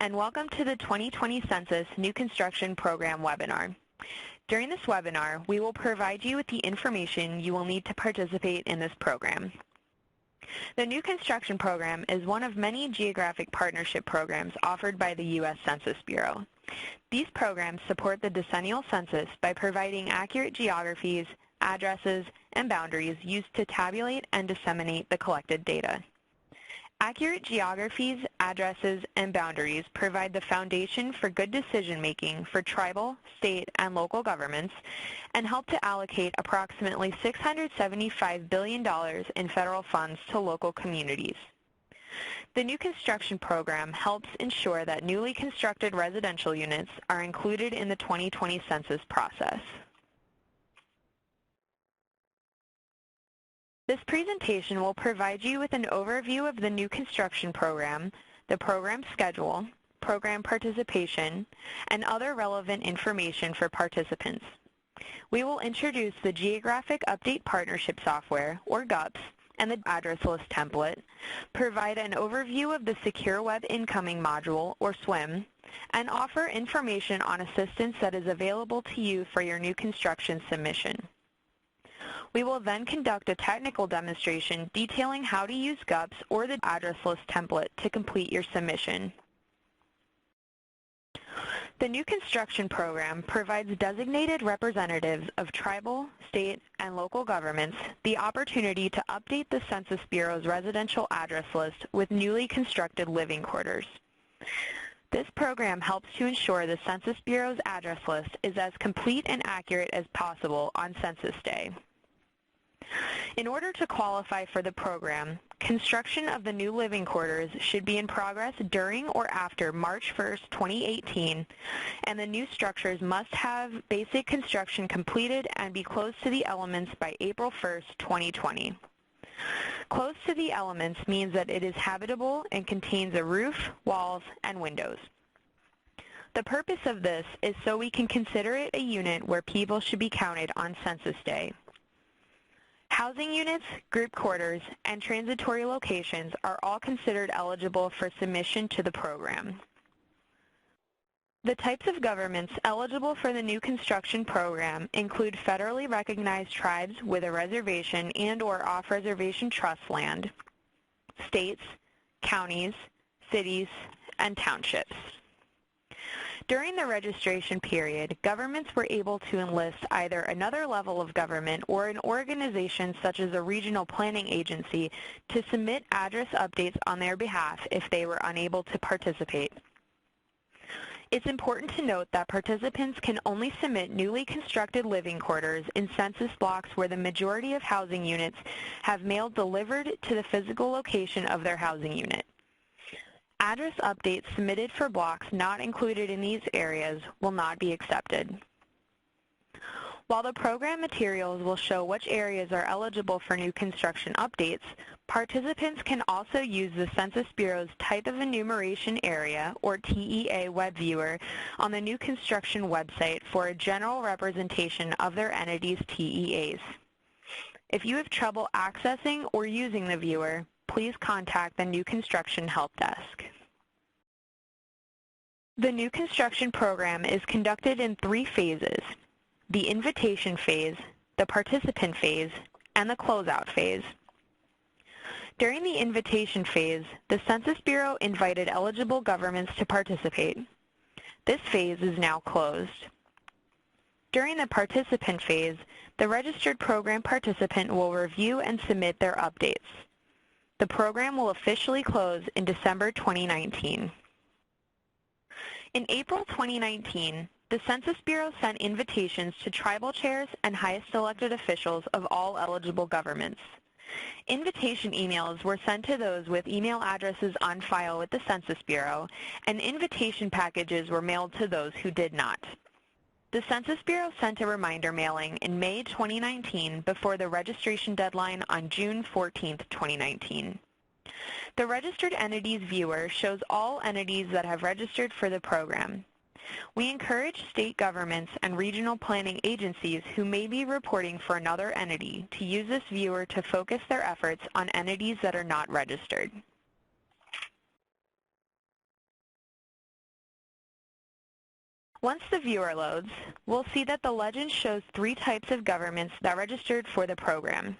and welcome to the 2020 Census New Construction Program webinar. During this webinar, we will provide you with the information you will need to participate in this program. The New Construction Program is one of many geographic partnership programs offered by the U.S. Census Bureau. These programs support the decennial census by providing accurate geographies, addresses, and boundaries used to tabulate and disseminate the collected data. Accurate geographies, addresses, and boundaries provide the foundation for good decision-making for tribal, state, and local governments and help to allocate approximately $675 billion in federal funds to local communities. The New Construction Program helps ensure that newly constructed residential units are included in the 2020 census process. This presentation will provide you with an overview of the New Construction Program, the program schedule, program participation, and other relevant information for participants. We will introduce the Geographic Update Partnership Software, or GUPS, and the address list template, provide an overview of the Secure Web Incoming Module, or SWIM, and offer information on assistance that is available to you for your new construction submission. We will then conduct a technical demonstration detailing how to use GUPS or the address list template to complete your submission. The New Construction Program provides designated representatives of tribal, state, and local governments the opportunity to update the Census Bureau's residential address list with newly constructed living quarters. This program helps to ensure the Census Bureau's address list is as complete and accurate as possible on Census Day. In order to qualify for the program, construction of the new living quarters should be in progress during or after March 1st, 2018, and the new structures must have basic construction completed and be closed to the elements by April 1st, 2020. Closed to the elements means that it is habitable and contains a roof, walls, and windows. The purpose of this is so we can consider it a unit where people should be counted on Census Day. Housing units, group quarters, and transitory locations are all considered eligible for submission to the program. The types of governments eligible for the New Construction Program include federally recognized tribes with a reservation and/or off-reservation trust land, states, counties, cities, and townships. During the registration period, governments were able to enlist either another level of government or an organization such as a regional planning agency to submit address updates on their behalf if they were unable to participate. It's important to note that participants can only submit newly constructed living quarters in census blocks where the majority of housing units have mail delivered to the physical location of their housing unit. Address updates submitted for blocks not included in these areas will not be accepted. While the program materials will show which areas are eligible for new construction updates, participants can also use the Census Bureau's Type of Enumeration Area, or TEA, web viewer on the New Construction website for a general representation of their entity's TEAs. If you have trouble accessing or using the viewer, please contact the New Construction Help Desk. The New Construction Program is conducted in 3 phases: the invitation phase, the participant phase, and the closeout phase. During the invitation phase, the Census Bureau invited eligible governments to participate. This phase is now closed. During the participant phase, the registered program participant will review and submit their updates. The program will officially close in December 2019. In April 2019, the Census Bureau sent invitations to tribal chairs and highest elected officials of all eligible governments. Invitation emails were sent to those with email addresses on file with the Census Bureau, and invitation packages were mailed to those who did not. The Census Bureau sent a reminder mailing in May 2019 before the registration deadline on June 14, 2019. The Registered Entities Viewer shows all entities that have registered for the program. We encourage state governments and regional planning agencies who may be reporting for another entity to use this viewer to focus their efforts on entities that are not registered. Once the viewer loads, we'll see that the legend shows 3 types of governments that registered for the program.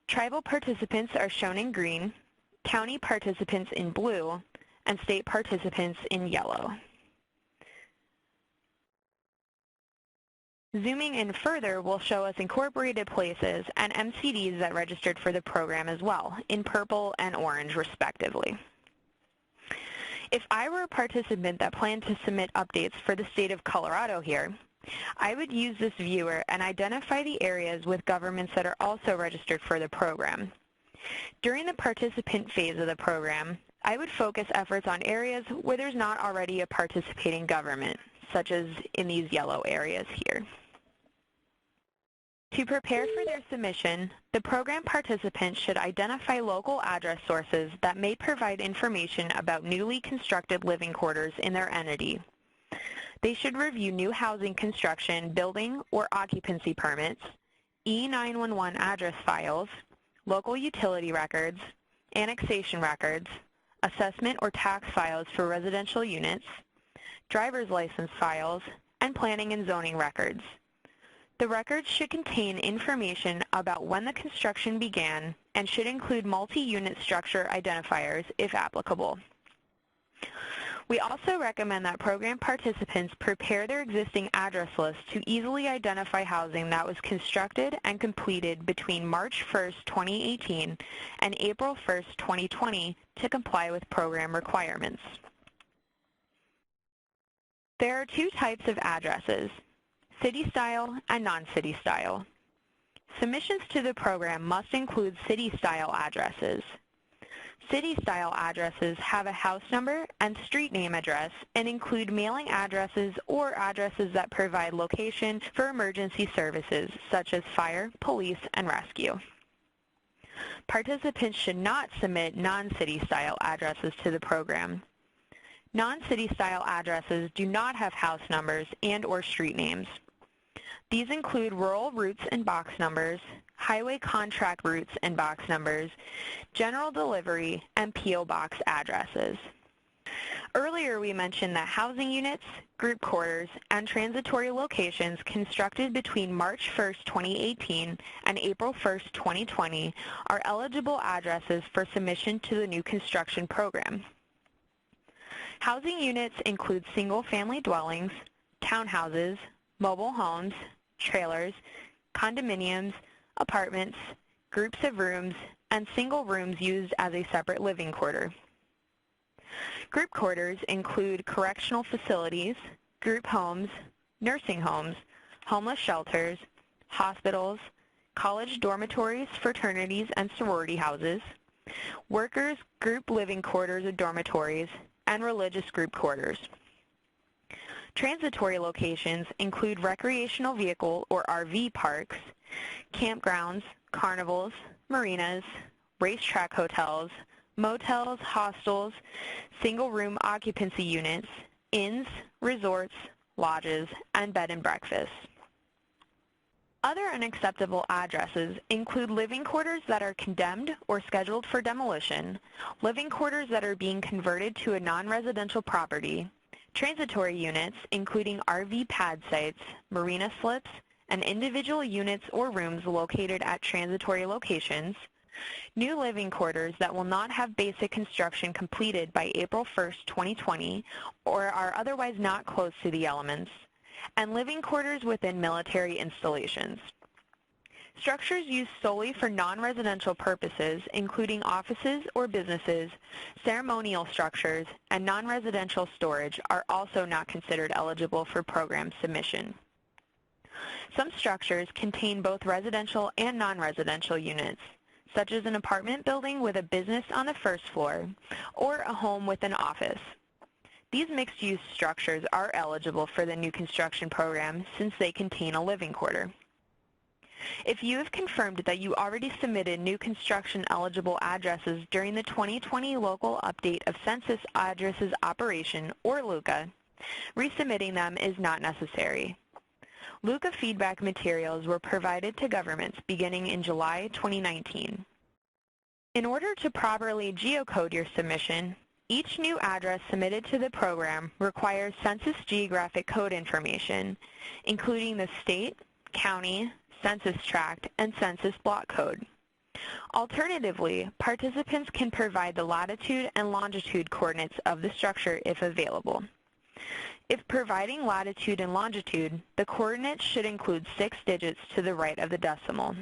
Tribal participants are shown in green, county participants in blue, and state participants in yellow. Zooming in further will show us incorporated places and MCDs that registered for the program as well, in purple and orange respectively. If I were a participant that planned to submit updates for the state of Colorado here, I would use this viewer and identify the areas with governments that are also registered for the program. During the participant phase of the program, I would focus efforts on areas where there's not already a participating government, such as in these yellow areas here. To prepare for their submission, the program participant should identify local address sources that may provide information about newly constructed living quarters in their entity. They should review new housing construction, building, or occupancy permits, E911 address files, local utility records, annexation records, assessment or tax files for residential units, driver's license files, and planning and zoning records. The records should contain information about when the construction began and should include multi-unit structure identifiers if applicable. We also recommend that program participants prepare their existing address list to easily identify housing that was constructed and completed between March 1st, 2018 and April 1st, 2020 to comply with program requirements. There are 2 types of addresses: city style and non-city style. Submissions to the program must include city style addresses. City style addresses have a house number and street name address and include mailing addresses or addresses that provide location for emergency services such as fire, police, and rescue. Participants should not submit non-city style addresses to the program. Non-city style addresses do not have house numbers and/or street names. These include rural routes and box numbers, highway contract routes and box numbers, general delivery, and P.O. box addresses. Earlier we mentioned that housing units, group quarters, and transitory locations constructed between March 1st, 2018 and April 1st, 2020 are eligible addresses for submission to the new construction program. Housing units include single-family dwellings, townhouses, mobile homes, trailers, condominiums, apartments, groups of rooms, and single rooms used as a separate living quarter. Group quarters include correctional facilities, group homes, nursing homes, homeless shelters, hospitals, college dormitories, fraternities and sorority houses, workers' group living quarters or dormitories, and religious group quarters. Transitory locations include recreational vehicle or RV parks, campgrounds, carnivals, marinas, racetrack hotels, motels, hostels, single-room occupancy units, inns, resorts, lodges, and bed and breakfasts. Other unacceptable addresses include living quarters that are condemned or scheduled for demolition, living quarters that are being converted to a non-residential property, transitory units including RV pad sites, marina slips, and individual units or rooms located at transitory locations, new living quarters that will not have basic construction completed by April 1st, 2020, or are otherwise not close to the elements, and living quarters within military installations. Structures used solely for non-residential purposes, including offices or businesses, ceremonial structures, and non-residential storage, are also not considered eligible for program submission. Some structures contain both residential and non-residential units, such as an apartment building with a business on the first floor, or a home with an office. These mixed-use structures are eligible for the new construction program since they contain a living quarter. If you have confirmed that you already submitted new construction eligible addresses during the 2020 Local Update of Census Addresses Operation, or LUCA, resubmitting them is not necessary. LUCA feedback materials were provided to governments beginning in July 2019. In order to properly geocode your submission, Each new address submitted to the program requires Census geographic code information, including the state, county, census tract, and census block code. Alternatively, participants can provide the latitude and longitude coordinates of the structure if available. If providing latitude and longitude, the coordinates should include 6 digits to the right of the decimal.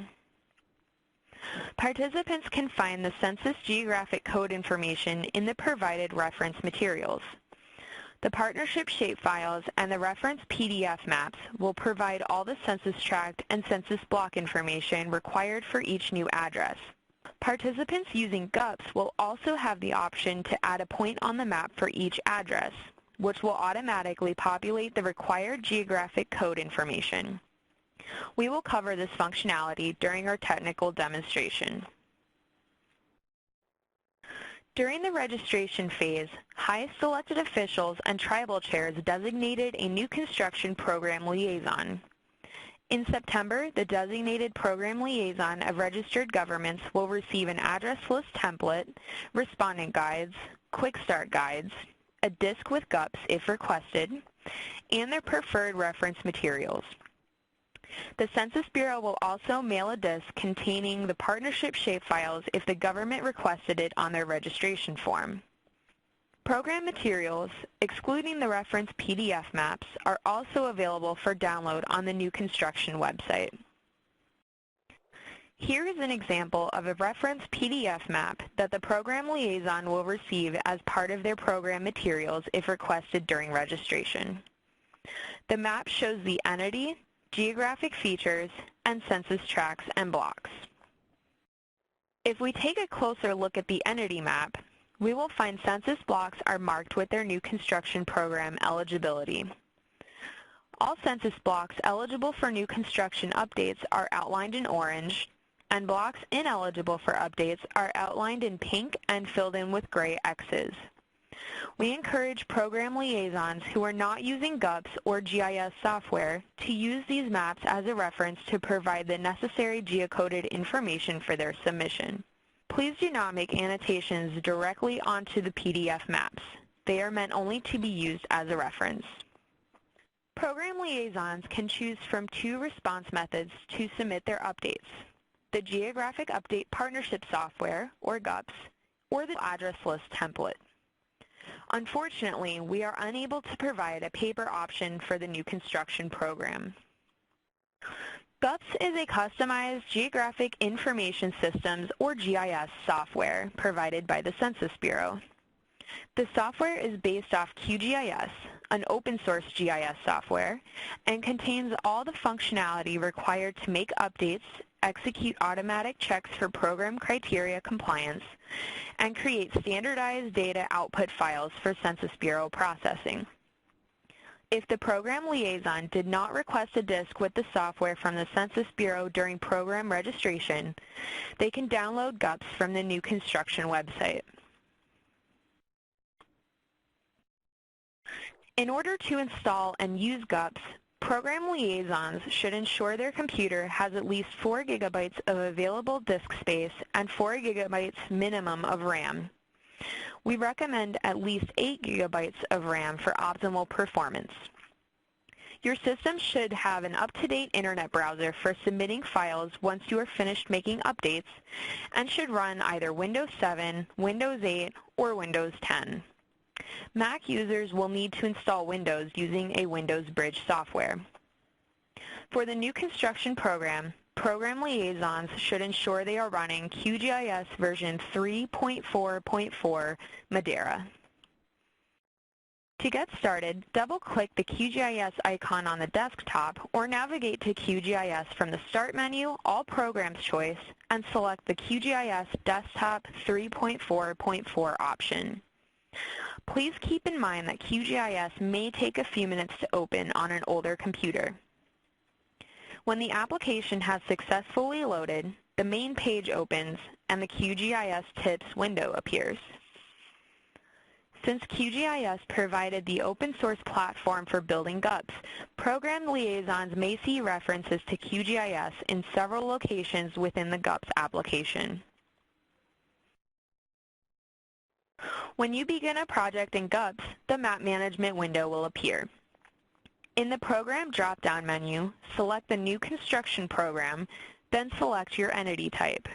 Participants can find the Census geographic code information in the provided reference materials. The Partnership Shapefiles and the reference PDF maps will provide all the census tract and census block information required for each new address. Participants using GUPS will also have the option to add a point on the map for each address, which will automatically populate the required geographic code information. We will cover this functionality during our technical demonstration. During the registration phase, highest elected officials and tribal chairs designated a new construction program liaison. In September, the designated program liaison of registered governments will receive an address list template, respondent guides, quick start guides, a disc with GUPS if requested, and their preferred reference materials. The Census Bureau will also mail a disc containing the Partnership Shapefiles if the government requested it on their registration form. Program materials, excluding the reference PDF maps, are also available for download on the new construction website. Here is an example of a reference PDF map that the program liaison will receive as part of their program materials if requested during registration. The map shows the entity, geographic features, and census tracts and blocks. If we take a closer look at the entity map, we will find census blocks are marked with their new construction program eligibility. All census blocks eligible for new construction updates are outlined in orange, and blocks ineligible for updates are outlined in pink and filled in with gray X's. We encourage program liaisons who are not using GUPS or GIS software to use these maps as a reference to provide the necessary geocoded information for their submission. Please do not make annotations directly onto the PDF maps. They are meant only to be used as a reference. Program liaisons can choose from 2 response methods to submit their updates: the Geographic Update Partnership Software, or GUPS, or the address list template. Unfortunately, we are unable to provide a paper option for the new construction program. GUPS is a customized Geographic Information Systems, or GIS, software provided by the Census Bureau. The software is based off QGIS, an open-source GIS software, and contains all the functionality required to make updates, execute automatic checks for program criteria compliance, and create standardized data output files for Census Bureau processing. If the program liaison did not request a disc with the software from the Census Bureau during program registration, they can download GUPS from the new construction website. In order to install and use GUPS, program liaisons should ensure their computer has at least 4 gigabytes of available disk space and 4 gigabytes minimum of RAM. We recommend at least 8 gigabytes of RAM for optimal performance. Your system should have an up-to-date internet browser for submitting files once you are finished making updates, and should run either Windows 7, Windows 8, or Windows 10. Mac users will need to install Windows using a Windows Bridge software. For the new construction program, program liaisons should ensure they are running QGIS version 3.4.4 Madeira. To get started, double-click the QGIS icon on the desktop or navigate to QGIS from the Start menu, All Programs choice, and select the QGIS Desktop 3.4.4 option. Please keep in mind that QGIS may take a few minutes to open on an older computer. When the application has successfully loaded, the main page opens and the QGIS Tips window appears. Since QGIS provided the open source platform for building GUPS, program liaisons may see references to QGIS in several locations within the GUPS application. When you begin a project in GUPS, the Map Management window will appear. In the Program drop-down menu, select the New Construction Program, then select your entity type.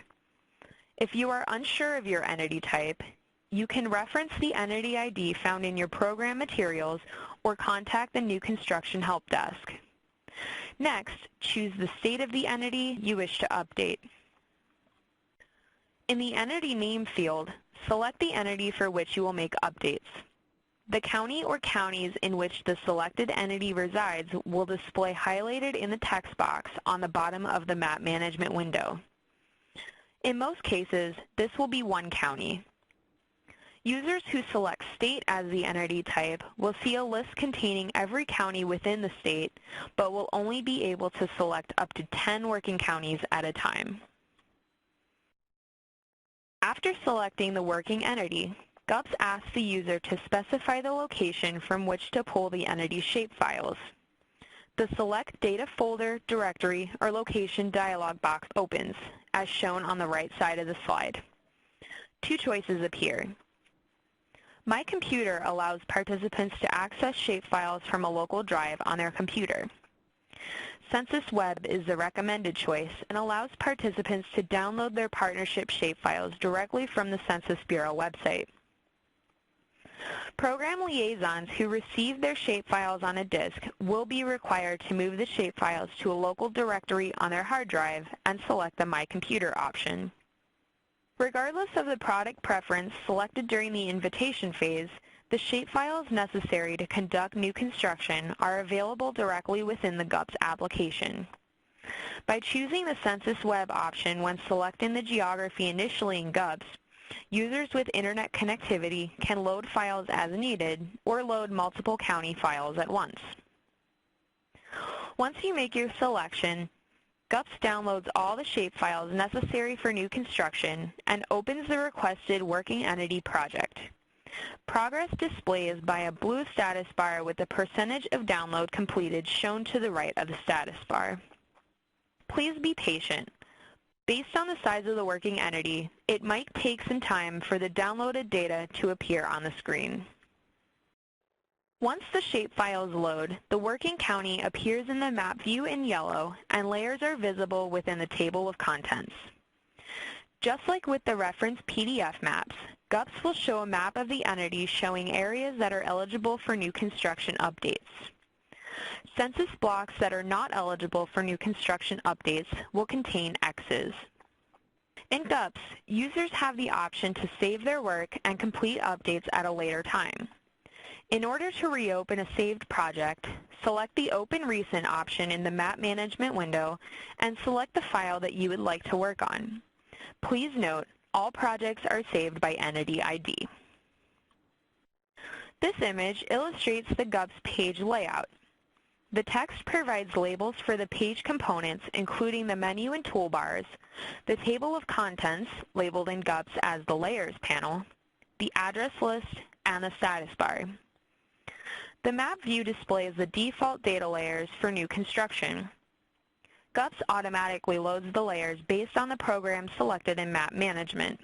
If you are unsure of your entity type, you can reference the entity ID found in your program materials or contact the New Construction Help Desk. Next, choose the state of the entity you wish to update. In the Entity Name field, select the entity for which you will make updates. The county or counties in which the selected entity resides will display highlighted in the text box on the bottom of the Map Management window. In most cases, this will be one county. Users who select state as the entity type will see a list containing every county within the state, but will only be able to select up to 10 working counties at a time. After selecting the working entity, GUPS asks the user to specify the location from which to pull the entity shapefiles. The Select Data Folder, Directory, or Location dialog box opens, as shown on the right side of the slide. Two choices appear. My Computer allows participants to access shapefiles from a local drive on their computer. Census Web is the recommended choice and allows participants to download their partnership shapefiles directly from the Census Bureau website. Program liaisons who receive their shapefiles on a disk will be required to move the shapefiles to a local directory on their hard drive and select the My Computer option. Regardless of the product preference selected during the invitation phase, the shapefiles necessary to conduct new construction are available directly within the GUPS application. By choosing the Census Web option when selecting the geography initially in GUPS, users with internet connectivity can load files as needed or load multiple county files at once. Once you make your selection, GUPS downloads all the shapefiles necessary for new construction and opens the requested working entity project. Progress displays by a blue status bar with the percentage of download completed shown to the right of the status bar. Please be patient. Based on the size of the working entity, it might take some time for the downloaded data to appear on the screen. Once the shapefiles load, the working county appears in the map view in yellow and layers are visible within the table of contents. Just like with the reference PDF maps, GUPS will show a map of the entity showing areas that are eligible for new construction updates. Census blocks that are not eligible for new construction updates will contain X's. In GUPS, users have the option to save their work and complete updates at a later time. In order to reopen a saved project, select the Open Recent option in the Map Management window and select the file that you would like to work on. Please note, all projects are saved by entity ID. This image illustrates the GUPS page layout. The text provides labels for the page components, including the menu and toolbars, the table of contents, labeled in GUPS as the Layers panel, the address list, and the status bar. The map view displays the default data layers for new construction. GUPS automatically loads the layers based on the program selected in Map Management.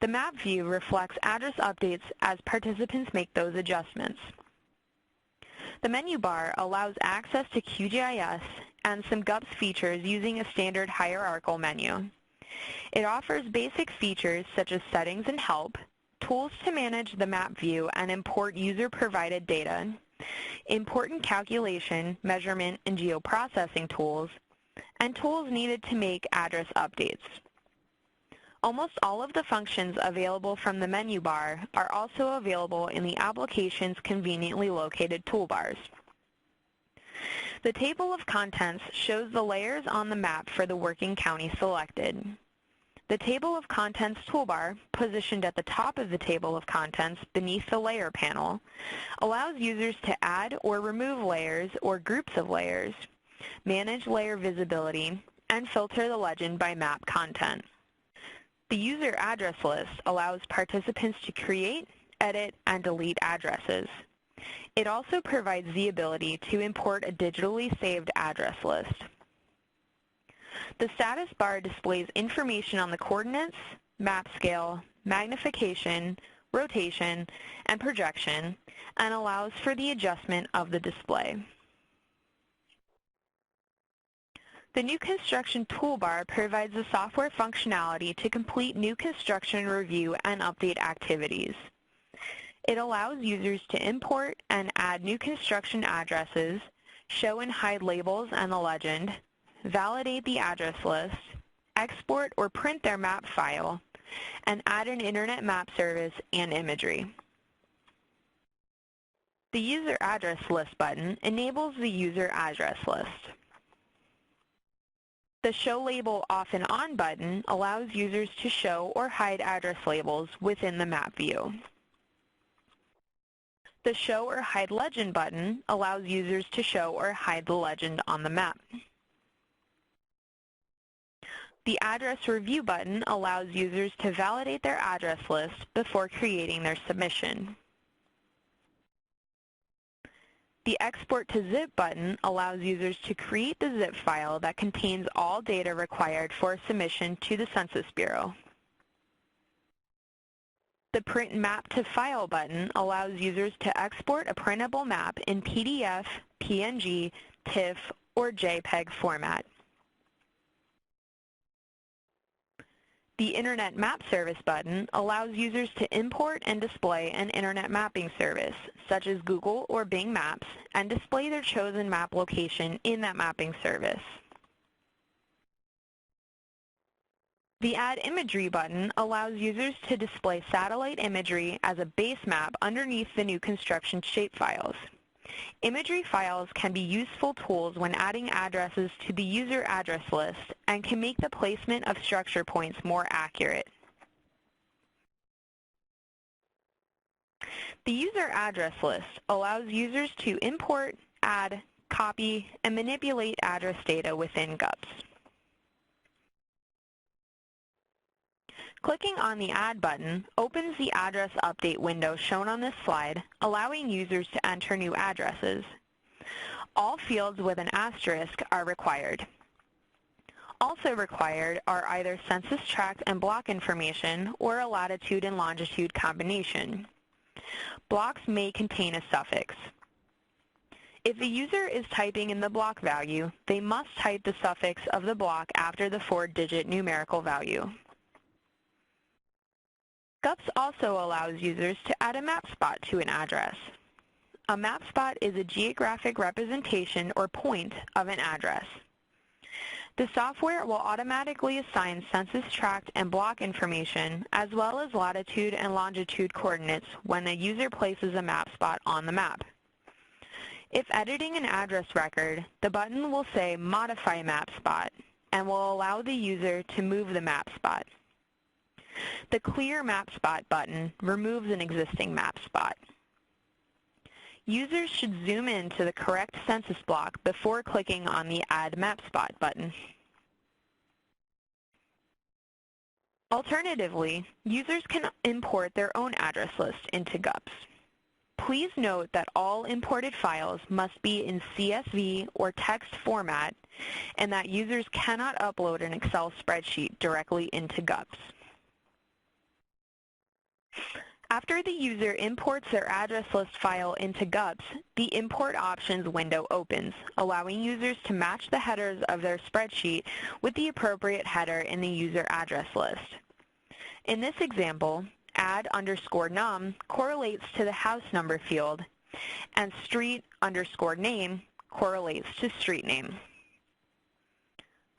The map view reflects address updates as participants make those adjustments. The menu bar allows access to QGIS and some GUPS features using a standard hierarchical menu. It offers basic features such as settings and help, tools to manage the map view and import user-provided data, important calculation, measurement, and geoprocessing tools, and tools needed to make address updates. Almost all of the functions available from the menu bar are also available in the application's conveniently located toolbars. The table of contents shows the layers on the map for the working county selected. The Table of Contents toolbar, positioned at the top of the table of contents beneath the Layer panel, allows users to add or remove layers or groups of layers, manage layer visibility, and filter the legend by map content. The User Address List allows participants to create, edit, and delete addresses. It also provides the ability to import a digitally saved address list. The status bar displays information on the coordinates, map scale, magnification, rotation, and projection, and allows for the adjustment of the display. The new construction toolbar provides the software functionality to complete new construction review and update activities. It allows users to import and add new construction addresses, show and hide labels and the legend, validate the address list, export or print their map file, and add an internet map service and imagery. The User Address List button enables the user address list. The Show Label Off and On button allows users to show or hide address labels within the map view. The Show or Hide Legend button allows users to show or hide the legend on the map. The Address Review button allows users to validate their address list before creating their submission. The Export to Zip button allows users to create the zip file that contains all data required for submission to the Census Bureau. The Print Map to File button allows users to export a printable map in PDF, PNG, TIFF, or JPEG format. The Internet Map Service button allows users to import and display an internet mapping service, such as Google or Bing Maps, and display their chosen map location in that mapping service. The Add Imagery button allows users to display satellite imagery as a base map underneath the new construction shapefiles. Imagery files can be useful tools when adding addresses to the user address list and can make the placement of structure points more accurate. The user address list allows users to import, add, copy, and manipulate address data within GUPS. Clicking on the Add button opens the address update window shown on this slide, allowing users to enter new addresses. All fields with an asterisk are required. Also required are either census tract and block information or a latitude and longitude combination. Blocks may contain a suffix. If a user is typing in the block value, they must type the suffix of the block after the 4-digit numerical value. GUPS also allows users to add a map spot to an address. A map spot is a geographic representation or point of an address. The software will automatically assign census tract and block information as well as latitude and longitude coordinates when a user places a map spot on the map. If editing an address record, the button will say Modify Map Spot and will allow the user to move the map spot. The Clear Map Spot button removes an existing map spot. Users should zoom in to the correct census block before clicking on the Add Map Spot button. Alternatively, users can import their own address list into GUPS. Please note that all imported files must be in CSV or text format and that users cannot upload an Excel spreadsheet directly into GUPS. After the user imports their address list file into GUPS, the Import Options window opens, allowing users to match the headers of their spreadsheet with the appropriate header in the user address list. In this example, add_num correlates to the house number field, and street_name correlates to street name.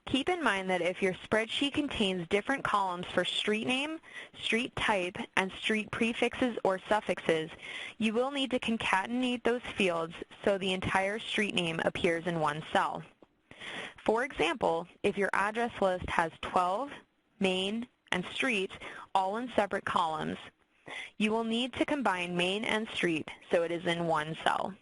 Keep in mind that if your spreadsheet contains different columns for street name, street type, and street prefixes or suffixes, you will need to concatenate those fields so the entire street name appears in one cell. For example, if your address list has 12, main, and street all in separate columns, you will need to combine main and street so it is in one cell.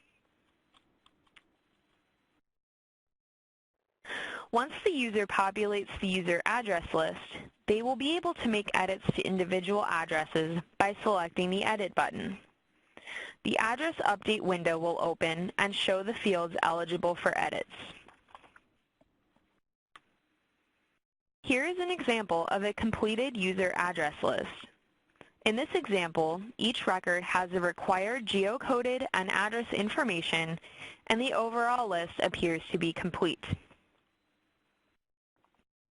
Once the user populates the user address list, they will be able to make edits to individual addresses by selecting the Edit button. The Address Update window will open and show the fields eligible for edits. Here is an example of a completed user address list. In this example, each record has the required geocoded and address information, and the overall list appears to be complete.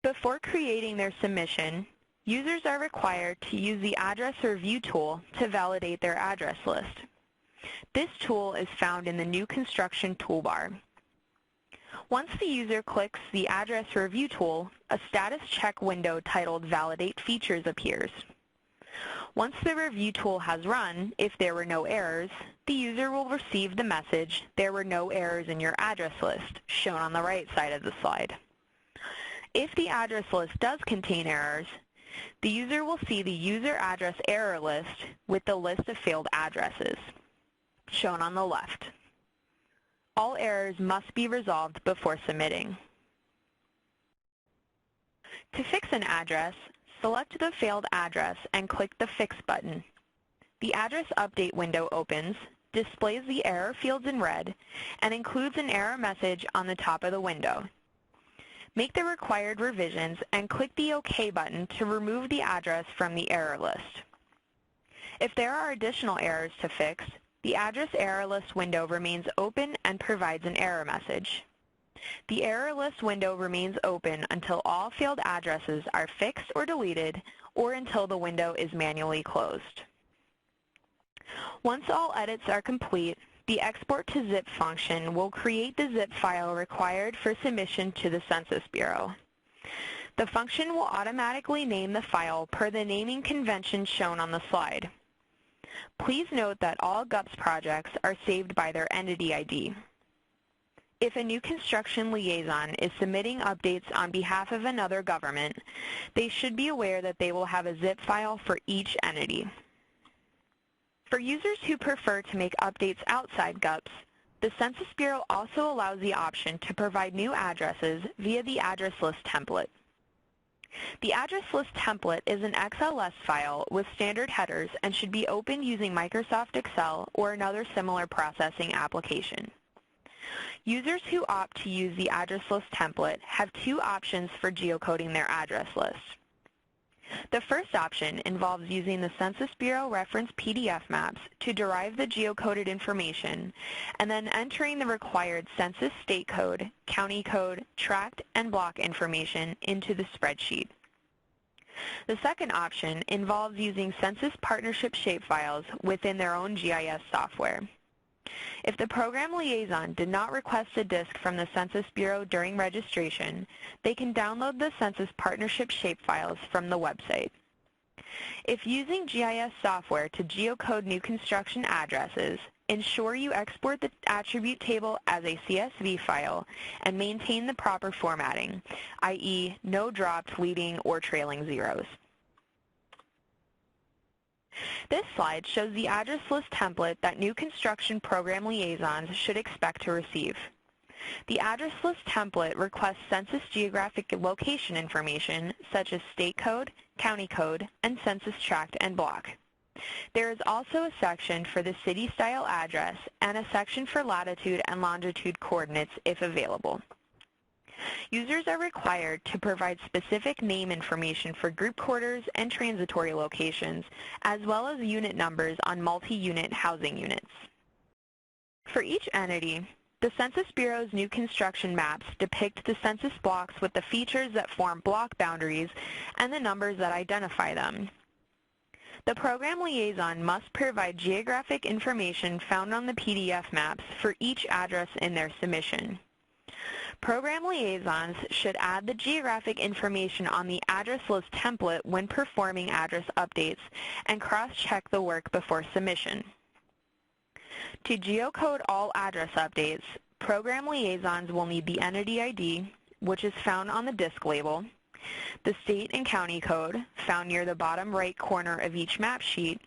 Before creating their submission, users are required to use the Address Review tool to validate their address list. This tool is found in the New Construction toolbar. Once the user clicks the Address Review tool, a status check window titled Validate Features appears. Once the review tool has run, if there were no errors, the user will receive the message, "There were no errors in your address list," shown on the right side of the slide. If the address list does contain errors, the user will see the user address error list with the list of failed addresses, shown on the left. All errors must be resolved before submitting. To fix an address, select the failed address and click the Fix button. The Address Update window opens, displays the error fields in red, and includes an error message on the top of the window. Make the required revisions and click the OK button to remove the address from the error list. If there are additional errors to fix, the Address Error List window remains open and provides an error message. The Error List window remains open until all failed addresses are fixed or deleted, or until the window is manually closed. Once all edits are complete, the Export to Zip function will create the zip file required for submission to the Census Bureau. The function will automatically name the file per the naming convention shown on the slide. Please note that all GUPS projects are saved by their entity ID. If a new construction liaison is submitting updates on behalf of another government, they should be aware that they will have a zip file for each entity. For users who prefer to make updates outside GUPS, the Census Bureau also allows the option to provide new addresses via the Address List template. The Address List template is an XLS file with standard headers and should be opened using Microsoft Excel or another similar processing application. Users who opt to use the Address List template have two options for geocoding their address list. The first option involves using the Census Bureau reference PDF maps to derive the geocoded information and then entering the required census state code, county code, tract, and block information into the spreadsheet. The second option involves using Census Partnership Shapefiles within their own GIS software. If the program liaison did not request a disk from the Census Bureau during registration, they can download the Census Partnership Shapefiles from the website. If using GIS software to geocode new construction addresses, ensure you export the attribute table as a CSV file and maintain the proper formatting, i.e., no drops, leading, or trailing zeros. This slide shows the address list template that new construction program liaisons should expect to receive. The address list template requests census geographic location information such as state code, county code, and census tract and block. There is also a section for the city-style address and a section for latitude and longitude coordinates if available. Users are required to provide specific name information for group quarters and transitory locations, as well as unit numbers on multi-unit housing units. For each entity, the Census Bureau's new construction maps depict the census blocks with the features that form block boundaries and the numbers that identify them. The program liaison must provide geographic information found on the PDF maps for each address in their submission. Program liaisons should add the geographic information on the address list template when performing address updates and cross-check the work before submission. To geocode all address updates, program liaisons will need the entity ID, which is found on the disk label, the state and county code, found near the bottom right corner of each map sheet,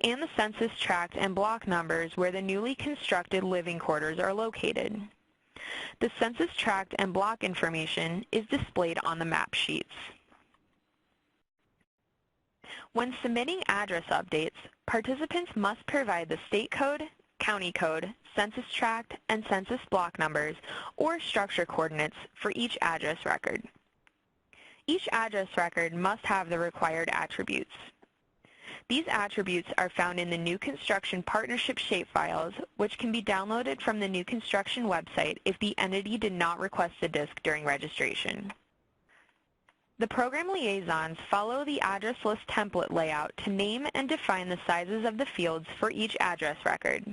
and the census tract and block numbers where the newly constructed living quarters are located. The census tract and block information is displayed on the map sheets. When submitting address updates, participants must provide the state code, county code, census tract, and census block numbers or structure coordinates for each address record. Each address record must have the required attributes. These attributes are found in the New Construction Partnership Shapefiles, which can be downloaded from the New Construction website if the entity did not request a disk during registration. The program liaisons follow the address list template layout to name and define the sizes of the fields for each address record.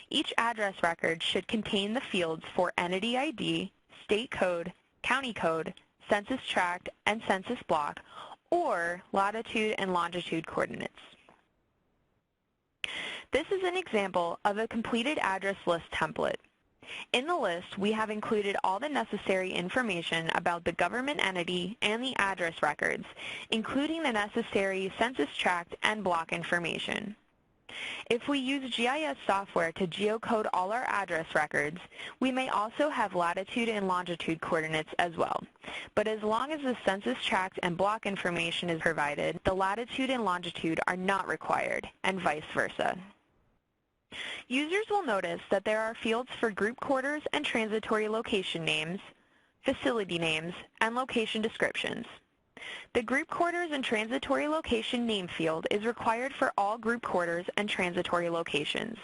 Each address record should contain the fields for entity ID, state code, county code, census tract, and census block, or latitude and longitude coordinates. This is an example of a completed address list template. In the list, we have included all the necessary information about the government entity and the address records, including the necessary census tract and block information. If we use GIS software to geocode all our address records, we may also have latitude and longitude coordinates as well. But as long as the census tract and block information is provided, the latitude and longitude are not required, and vice versa. Users will notice that there are fields for group quarters and transitory location names, facility names, and location descriptions. The group quarters and transitory location name field is required for all group quarters and transitory locations.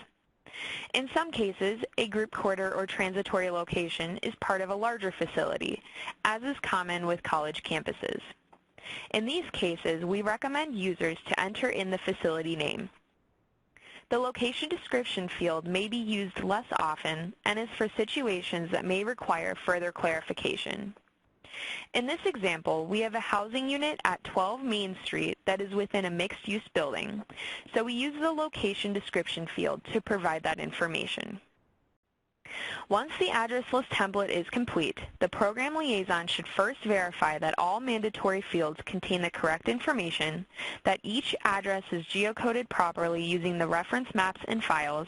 In some cases, a group quarter or transitory location is part of a larger facility, as is common with college campuses. In these cases, we recommend users to enter in the facility name. The location description field may be used less often and is for situations that may require further clarification. In this example, we have a housing unit at 12 Main Street that is within a mixed-use building, so we use the location description field to provide that information. Once the address list template is complete, the program liaison should first verify that all mandatory fields contain the correct information, that each address is geocoded properly using the reference maps and files,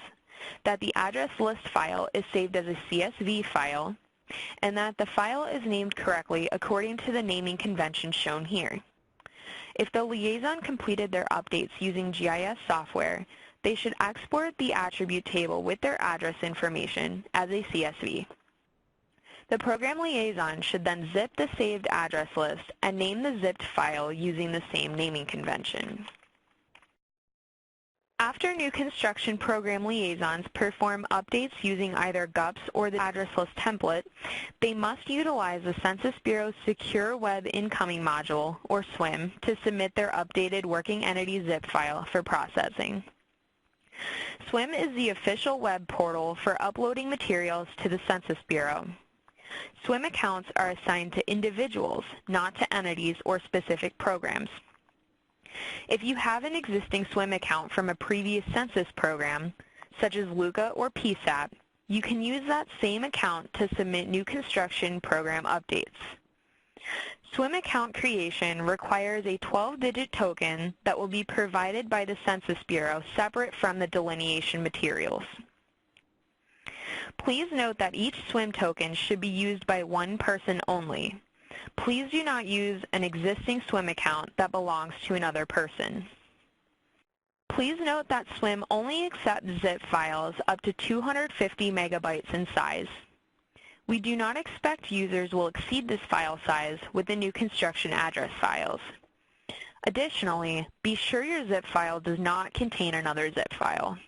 that the address list file is saved as a CSV file, and that the file is named correctly according to the naming convention shown here. If the liaison completed their updates using GIS software, they should export the attribute table with their address information as a CSV. The program liaison should then zip the saved address list and name the zipped file using the same naming convention. After new construction program liaisons perform updates using either GUPS or the address list template, they must utilize the Census Bureau's Secure Web Incoming Module, or SWIM, to submit their updated working entity zip file for processing. SWIM is the official web portal for uploading materials to the Census Bureau. SWIM accounts are assigned to individuals, not to entities or specific programs. If you have an existing SWIM account from a previous census program, such as LUCA or PSAP, you can use that same account to submit new construction program updates. SWIM account creation requires a 12-digit token that will be provided by the Census Bureau separate from the delineation materials. Please note that each SWIM token should be used by one person only. Please do not use an existing SWIM account that belongs to another person. Please note that SWIM only accepts zip files up to 250 megabytes in size. We do not expect users will exceed this file size with the new construction address files. Additionally, be sure your zip file does not contain another zip file.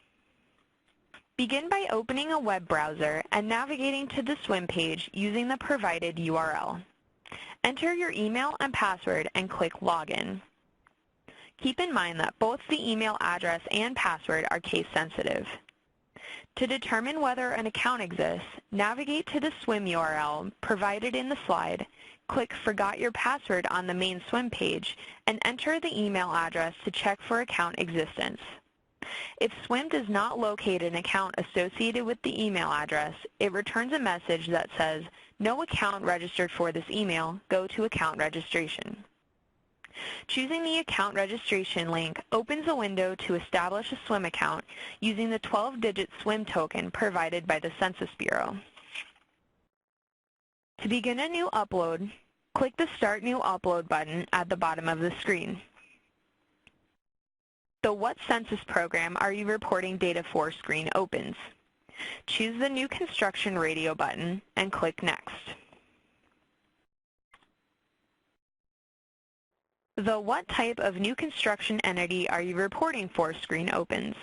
Begin by opening a web browser and navigating to the SWIM page using the provided URL. Enter your email and password and click Login. Keep in mind that both the email address and password are case sensitive. To determine whether an account exists, navigate to the SWIM URL provided in the slide, click Forgot Your Password on the main SWIM page, and enter the email address to check for account existence. If SWIM does not locate an account associated with the email address, it returns a message that says, "No account registered for this email, go to account registration." Choosing the account registration link opens a window to establish a SWIM account using the 12-digit SWIM token provided by the Census Bureau. To begin a new upload, click the Start New Upload button at the bottom of the screen. The What Census Program Are You Reporting Data For screen opens. Choose the New Construction Radio button and click Next. The What Type of New Construction Entity Are You Reporting For screen opens.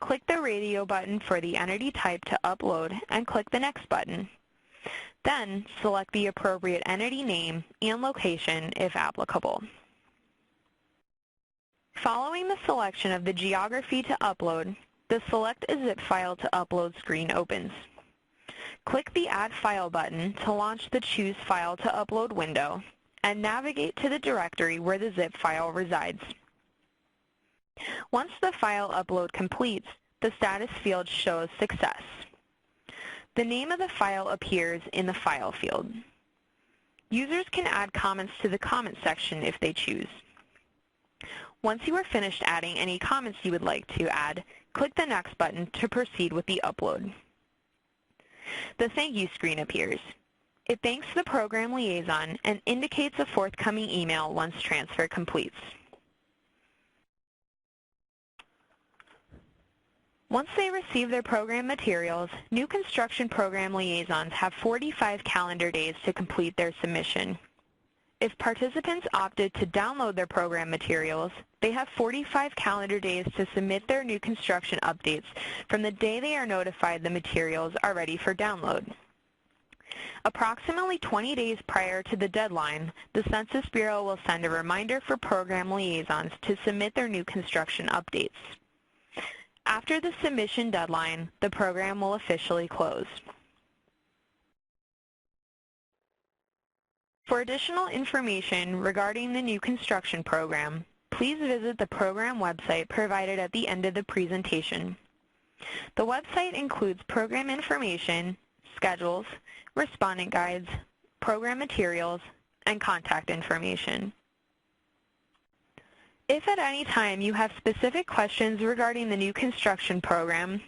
Click the radio button for the entity type to upload and click the Next button. Then select the appropriate entity name and location if applicable. Following the selection of the geography to upload, the Select a Zip File to Upload screen opens. Click the Add File button to launch the Choose File to Upload window and navigate to the directory where the zip file resides. Once the file upload completes, the status field shows Success. The name of the file appears in the File field. Users can add comments to the Comment section if they choose. Once you are finished adding any comments you would like to add, click the Next button to proceed with the upload. The Thank You screen appears. It thanks the program liaison and indicates a forthcoming email once transfer completes. Once they receive their program materials, new construction program liaisons have 45 calendar days to complete their submission. If participants opted to download their program materials, they have 45 calendar days to submit their new construction updates from the day they are notified the materials are ready for download. Approximately 20 days prior to the deadline, the Census Bureau will send a reminder for program liaisons to submit their new construction updates. After the submission deadline, the program will officially close. For additional information regarding the new construction program, please visit the program website provided at the end of the presentation. The website includes program information, schedules, respondent guides, program materials, and contact information. If at any time you have specific questions regarding the new construction program,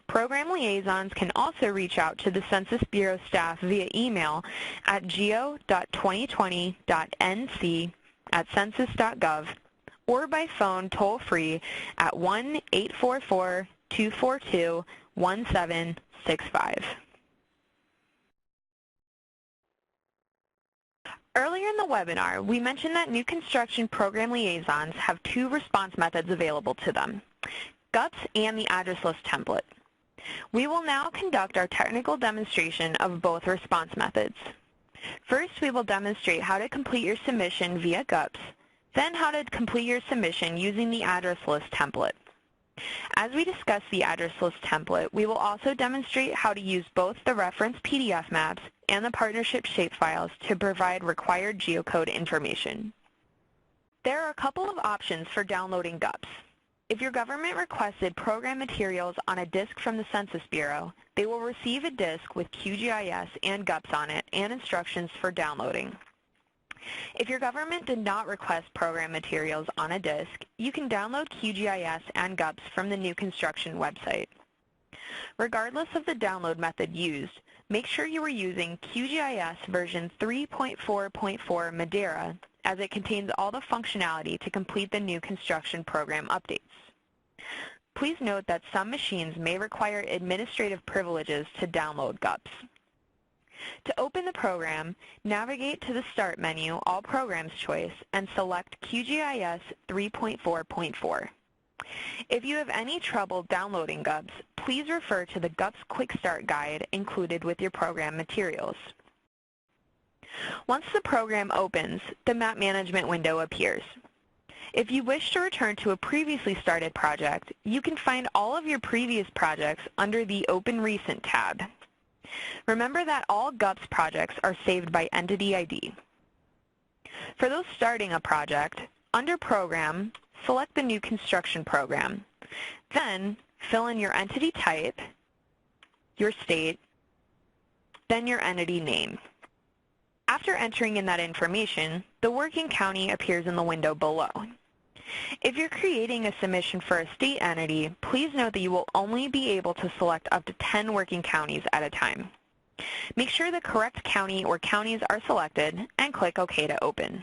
program liaisons can also reach out to the Census Bureau staff via email at geo.2020.nc@census.gov or by phone toll-free at 1-844-242-1765. Earlier in the webinar, we mentioned that new construction program liaisons have two response methods available to them, GUPS and the address list template. We will now conduct our technical demonstration of both response methods. First, we will demonstrate how to complete your submission via GUPS, then how to complete your submission using the address list template. As we discuss the address list template, we will also demonstrate how to use both the reference PDF maps and the partnership shapefiles to provide required geocode information. There are a couple of options for downloading GUPS. If your government requested program materials on a disk from the Census Bureau, they will receive a disk with QGIS and GUPS on it and instructions for downloading. If your government did not request program materials on a disk, you can download QGIS and GUPS from the new construction website. Regardless of the download method used, make sure you are using QGIS version 3.4.4 Madeira, as it contains all the functionality to complete the new construction program updates. Please note that some machines may require administrative privileges to download GUPS. To open the program, navigate to the Start menu, All Programs choice, and select QGIS 3.4.4. If you have any trouble downloading GUPS, please refer to the GUPS Quick Start Guide included with your program materials. Once the program opens, the Map Management window appears. If you wish to return to a previously started project, you can find all of your previous projects under the Open Recent tab. Remember that all GUPS projects are saved by Entity ID. For those starting a project, under Program, select the new construction program. Then, fill in your entity type, your state, then your entity name. After entering in that information, the working county appears in the window below. If you're creating a submission for a state entity, please note that you will only be able to select up to 10 working counties at a time. Make sure the correct county or counties are selected and click OK to open.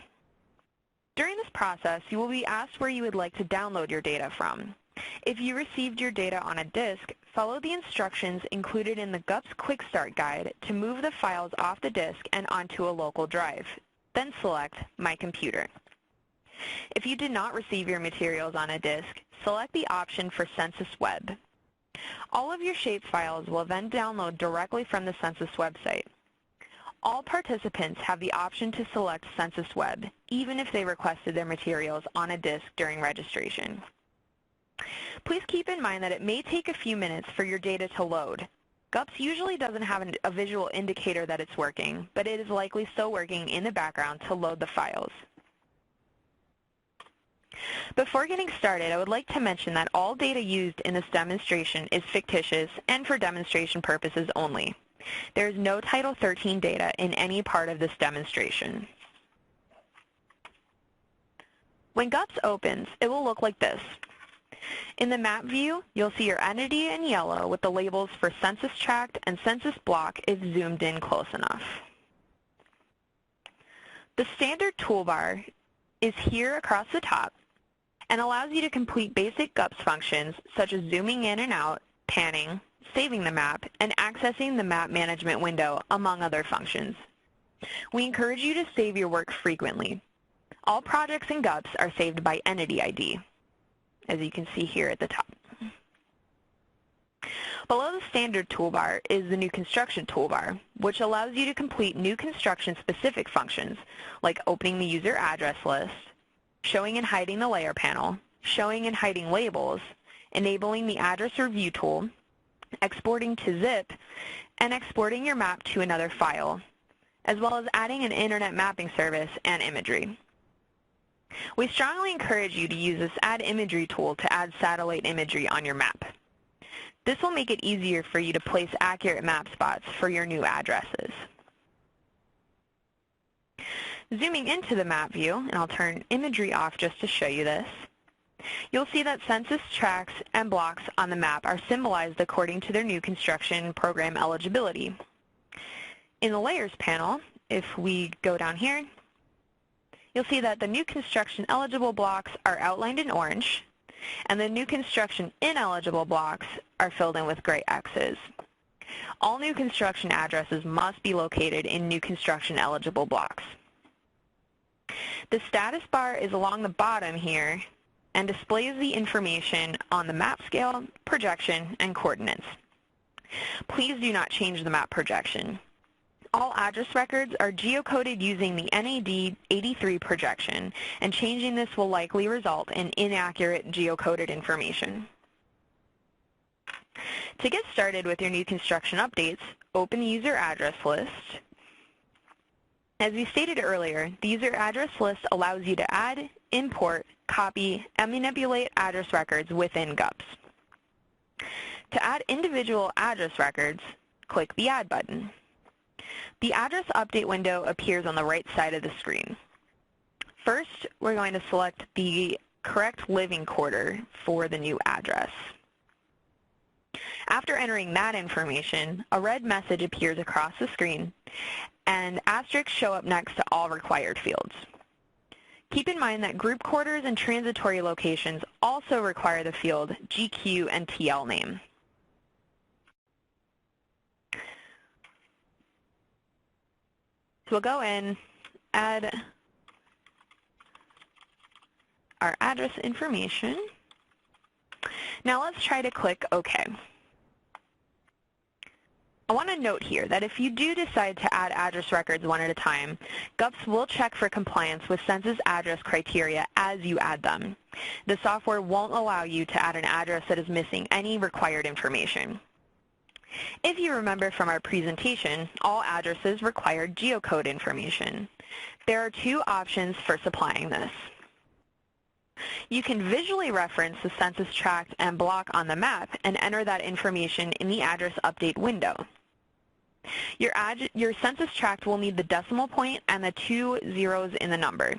During this process, you will be asked where you would like to download your data from. If you received your data on a disk, follow the instructions included in the GUPS Quick Start Guide to move the files off the disk and onto a local drive. Then select My Computer. If you did not receive your materials on a disk, select the option for Census Web. All of your shapefiles will then download directly from the Census website. All participants have the option to select Census Web, even if they requested their materials on a disk during registration. Please keep in mind that it may take a few minutes for your data to load. GUPS usually doesn't have a visual indicator that it's working, but it is likely still working in the background to load the files. Before getting started, I would like to mention that all data used in this demonstration is fictitious and for demonstration purposes only. There is no Title 13 data in any part of this demonstration. When GUPS opens, it will look like this. In the map view, you'll see your entity in yellow with the labels for census tract and census block if zoomed in close enough. The standard toolbar is here across the top and allows you to complete basic GUPS functions such as zooming in and out, panning, saving the map, and accessing the map management window, among other functions. We encourage you to save your work frequently. All projects in GUPS are saved by entity ID, as you can see here at the top. Below the standard toolbar is the new construction toolbar, which allows you to complete new construction specific functions like opening the user address list, showing and hiding the layer panel, showing and hiding labels, enabling the address review tool, exporting to zip, and exporting your map to another file, as well as adding an internet mapping service and imagery. We strongly encourage you to use this Add Imagery tool to add satellite imagery on your map. This will make it easier for you to place accurate map spots for your new addresses. Zooming into the map view, and I'll turn imagery off just to show you this, you'll see that census tracts and blocks on the map are symbolized according to their new construction program eligibility. In the Layers panel, if we go down here, you'll see that the new construction eligible blocks are outlined in orange, and the new construction ineligible blocks are filled in with gray X's. All new construction addresses must be located in new construction eligible blocks. The status bar is along the bottom here and displays the information on the map scale, projection, and coordinates. Please do not change the map projection. All address records are geocoded using the NAD 83 projection, and changing this will likely result in inaccurate geocoded information. To get started with your new construction updates, open the user address list. As we stated earlier, the user address list allows you to add, import, copy, and manipulate address records within GUPS. To add individual address records, click the Add button. The address update window appears on the right side of the screen. First, we're going to select the correct living quarter for the new address. After entering that information, a red message appears across the screen, and asterisks show up next to all required fields. Keep in mind that group quarters and transitory locations also require the field GQ and TL name. So we'll go in, add our address information. Now let's try to click OK. I want to note here that if you do decide to add address records one at a time, GUPS will check for compliance with census address criteria as you add them. The software won't allow you to add an address that is missing any required information. If you remember from our presentation, all addresses require geocode information. There are two options for supplying this. You can visually reference the census tract and block on the map and enter that information in the address update window. Your census tract will need the decimal point and the 2 zeros in the number.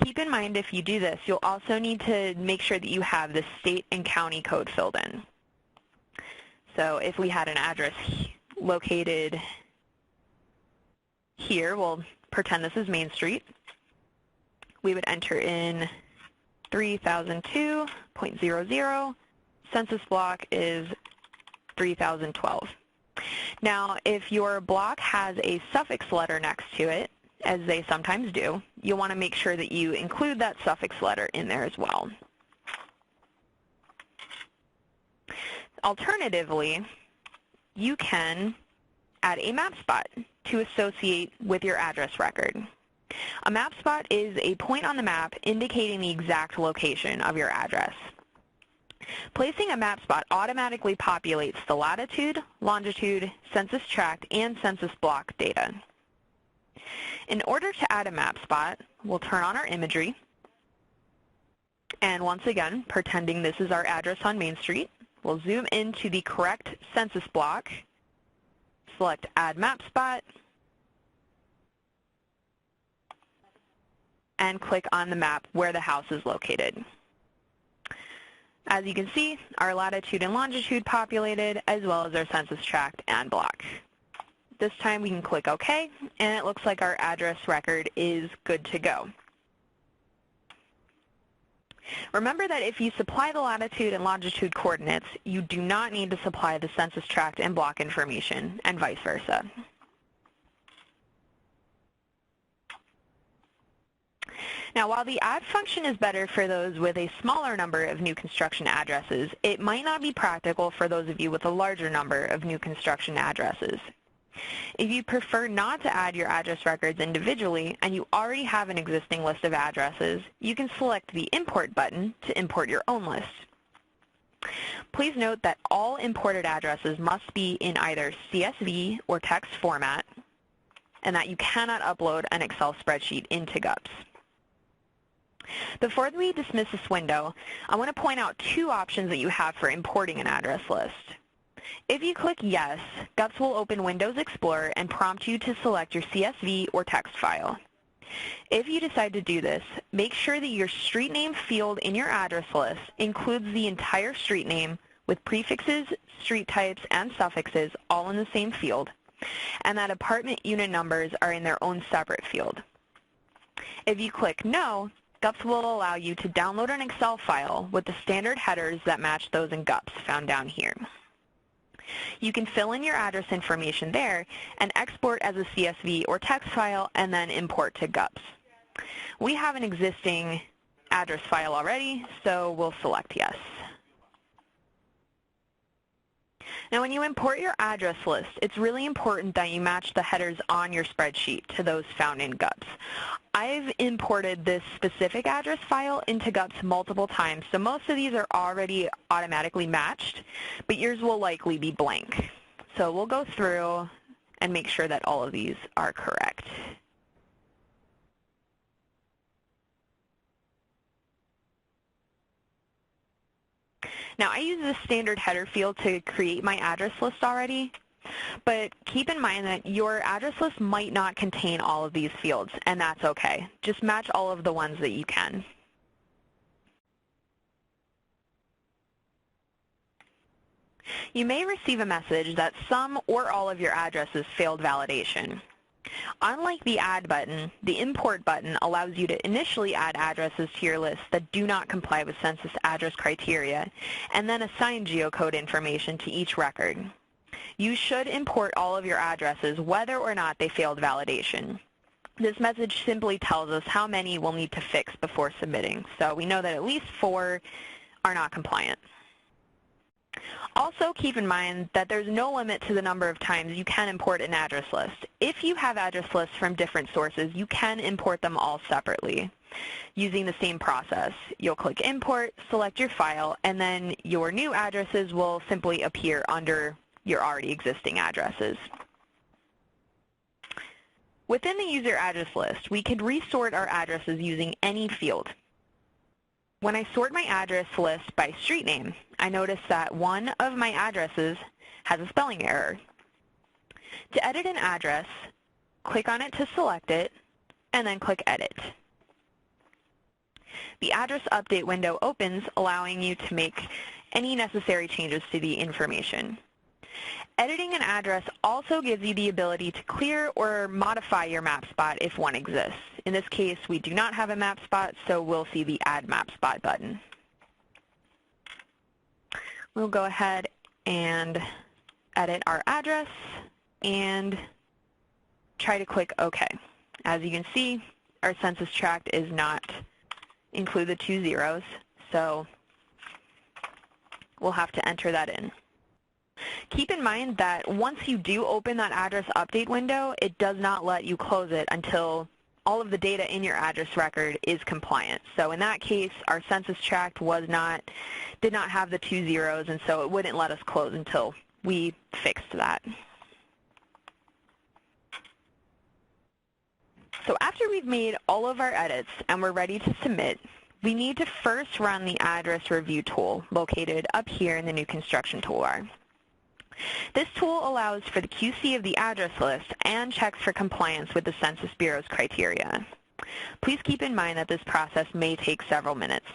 Keep in mind if you do this, you'll also need to make sure that you have the state and county code filled in. So if we had an address located here, we'll pretend this is Main Street. We would enter in 3002.00. Census block is 3012. Now, if your block has a suffix letter next to it, as they sometimes do, you'll want to make sure that you include that suffix letter in there as well. Alternatively, you can add a map spot to associate with your address record. A map spot is a point on the map indicating the exact location of your address. Placing a map spot automatically populates the latitude, longitude, census tract, and census block data. In order to add a map spot, we'll turn on our imagery, and once again, pretending this is our address on Main Street, we'll zoom into the correct census block, select Add Map Spot, and click on the map where the house is located. As you can see, our latitude and longitude populated, as well as our census tract and block. This time we can click OK, and it looks like our address record is good to go. Remember that if you supply the latitude and longitude coordinates, you do not need to supply the census tract and block information, and vice versa. Now, while the add function is better for those with a smaller number of new construction addresses, it might not be practical for those of you with a larger number of new construction addresses. If you prefer not to add your address records individually and you already have an existing list of addresses, you can select the Import button to import your own list. Please note that all imported addresses must be in either CSV or text format, and that you cannot upload an Excel spreadsheet into GUPS. Before we dismiss this window, I want to point out two options that you have for importing an address list. If you click Yes, GUPS will open Windows Explorer and prompt you to select your CSV or text file. If you decide to do this, make sure that your street name field in your address list includes the entire street name with prefixes, street types, and suffixes all in the same field, and that apartment unit numbers are in their own separate field. If you click No, GUPS will allow you to download an Excel file with the standard headers that match those in GUPS found down here. You can fill in your address information there and export as a CSV or text file and then import to GUPS. We have an existing address file already, so we'll select Yes. Now, when you import your address list, it's really important that you match the headers on your spreadsheet to those found in GUPS. I've imported this specific address file into GUPS multiple times, so most of these are already automatically matched, but yours will likely be blank. So we'll go through and make sure that all of these are correct. Now, I use the standard header field to create my address list already, but keep in mind that your address list might not contain all of these fields, and that's okay. Just match all of the ones that you can. You may receive a message that some or all of your addresses failed validation. Unlike the Add button, the Import button allows you to initially add addresses to your list that do not comply with census address criteria, and then assign geocode information to each record. You should import all of your addresses whether or not they failed validation. This message simply tells us how many we'll need to fix before submitting, so we know that at least 4 are not compliant. Also, keep in mind that there's no limit to the number of times you can import an address list. If you have address lists from different sources, you can import them all separately using the same process. You'll click Import, select your file, and then your new addresses will simply appear under your already existing addresses. Within the user address list, we can resort our addresses using any field. When I sort my address list by street name, I notice that one of my addresses has a spelling error. To edit an address, click on it to select it, and then click Edit. The address update window opens, allowing you to make any necessary changes to the information. Editing an address also gives you the ability to clear or modify your map spot if one exists. In this case, we do not have a map spot, so we'll see the Add Map Spot button. We'll go ahead and edit our address and try to click OK. As you can see, our census tract is not include the 2 zeros, so we'll have to enter that in. Keep in mind that once you do open that address update window, it does not let you close it until all of the data in your address record is compliant. So in that case, our census tract did not have the 2 zeros, and so it wouldn't let us close until we fixed that. So after we've made all of our edits and we're ready to submit, we need to first run the address review tool located up here in the new construction toolbar. This tool allows for the QC of the address list and checks for compliance with the Census Bureau's criteria. Please keep in mind that this process may take several minutes.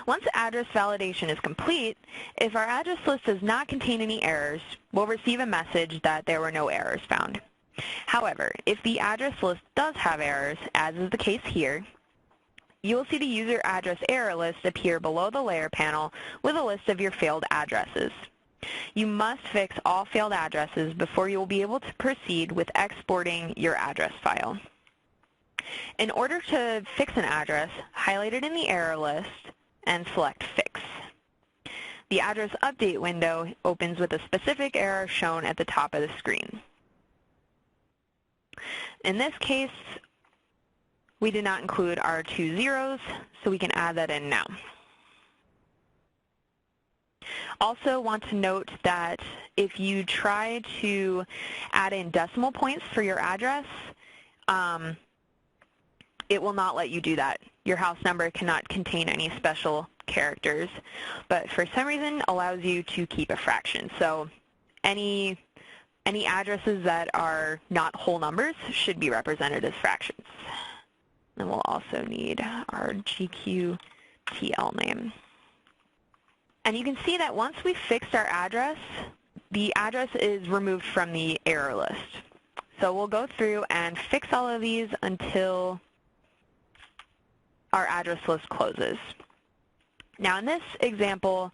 Once address validation is complete, if our address list does not contain any errors, we'll receive a message that there were no errors found. However, if the address list does have errors, as is the case here, you will see the user address error list appear below the layer panel with a list of your failed addresses. You must fix all failed addresses before you will be able to proceed with exporting your address file. In order to fix an address, highlight it in the error list and select Fix. The address update window opens with a specific error shown at the top of the screen. In this case, we did not include our 2 zeros, so we can add that in now. Also want to note that if you try to add in decimal points for your address, it will not let you do that. Your house number cannot contain any special characters, but for some reason allows you to keep a fraction. So any addresses that are not whole numbers should be represented as fractions. And we'll also need our GQTL name. And you can see that once we fixed our address, the address is removed from the error list. So we'll go through and fix all of these until our address list closes. Now in this example,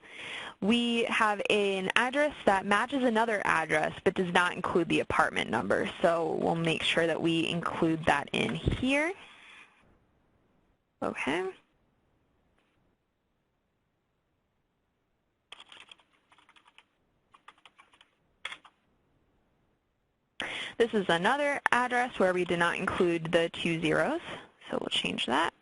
we have an address that matches another address but does not include the apartment number. So we'll make sure that we include that in here. Okay. This is another address where we did not include the 2 zeros, so we'll change that.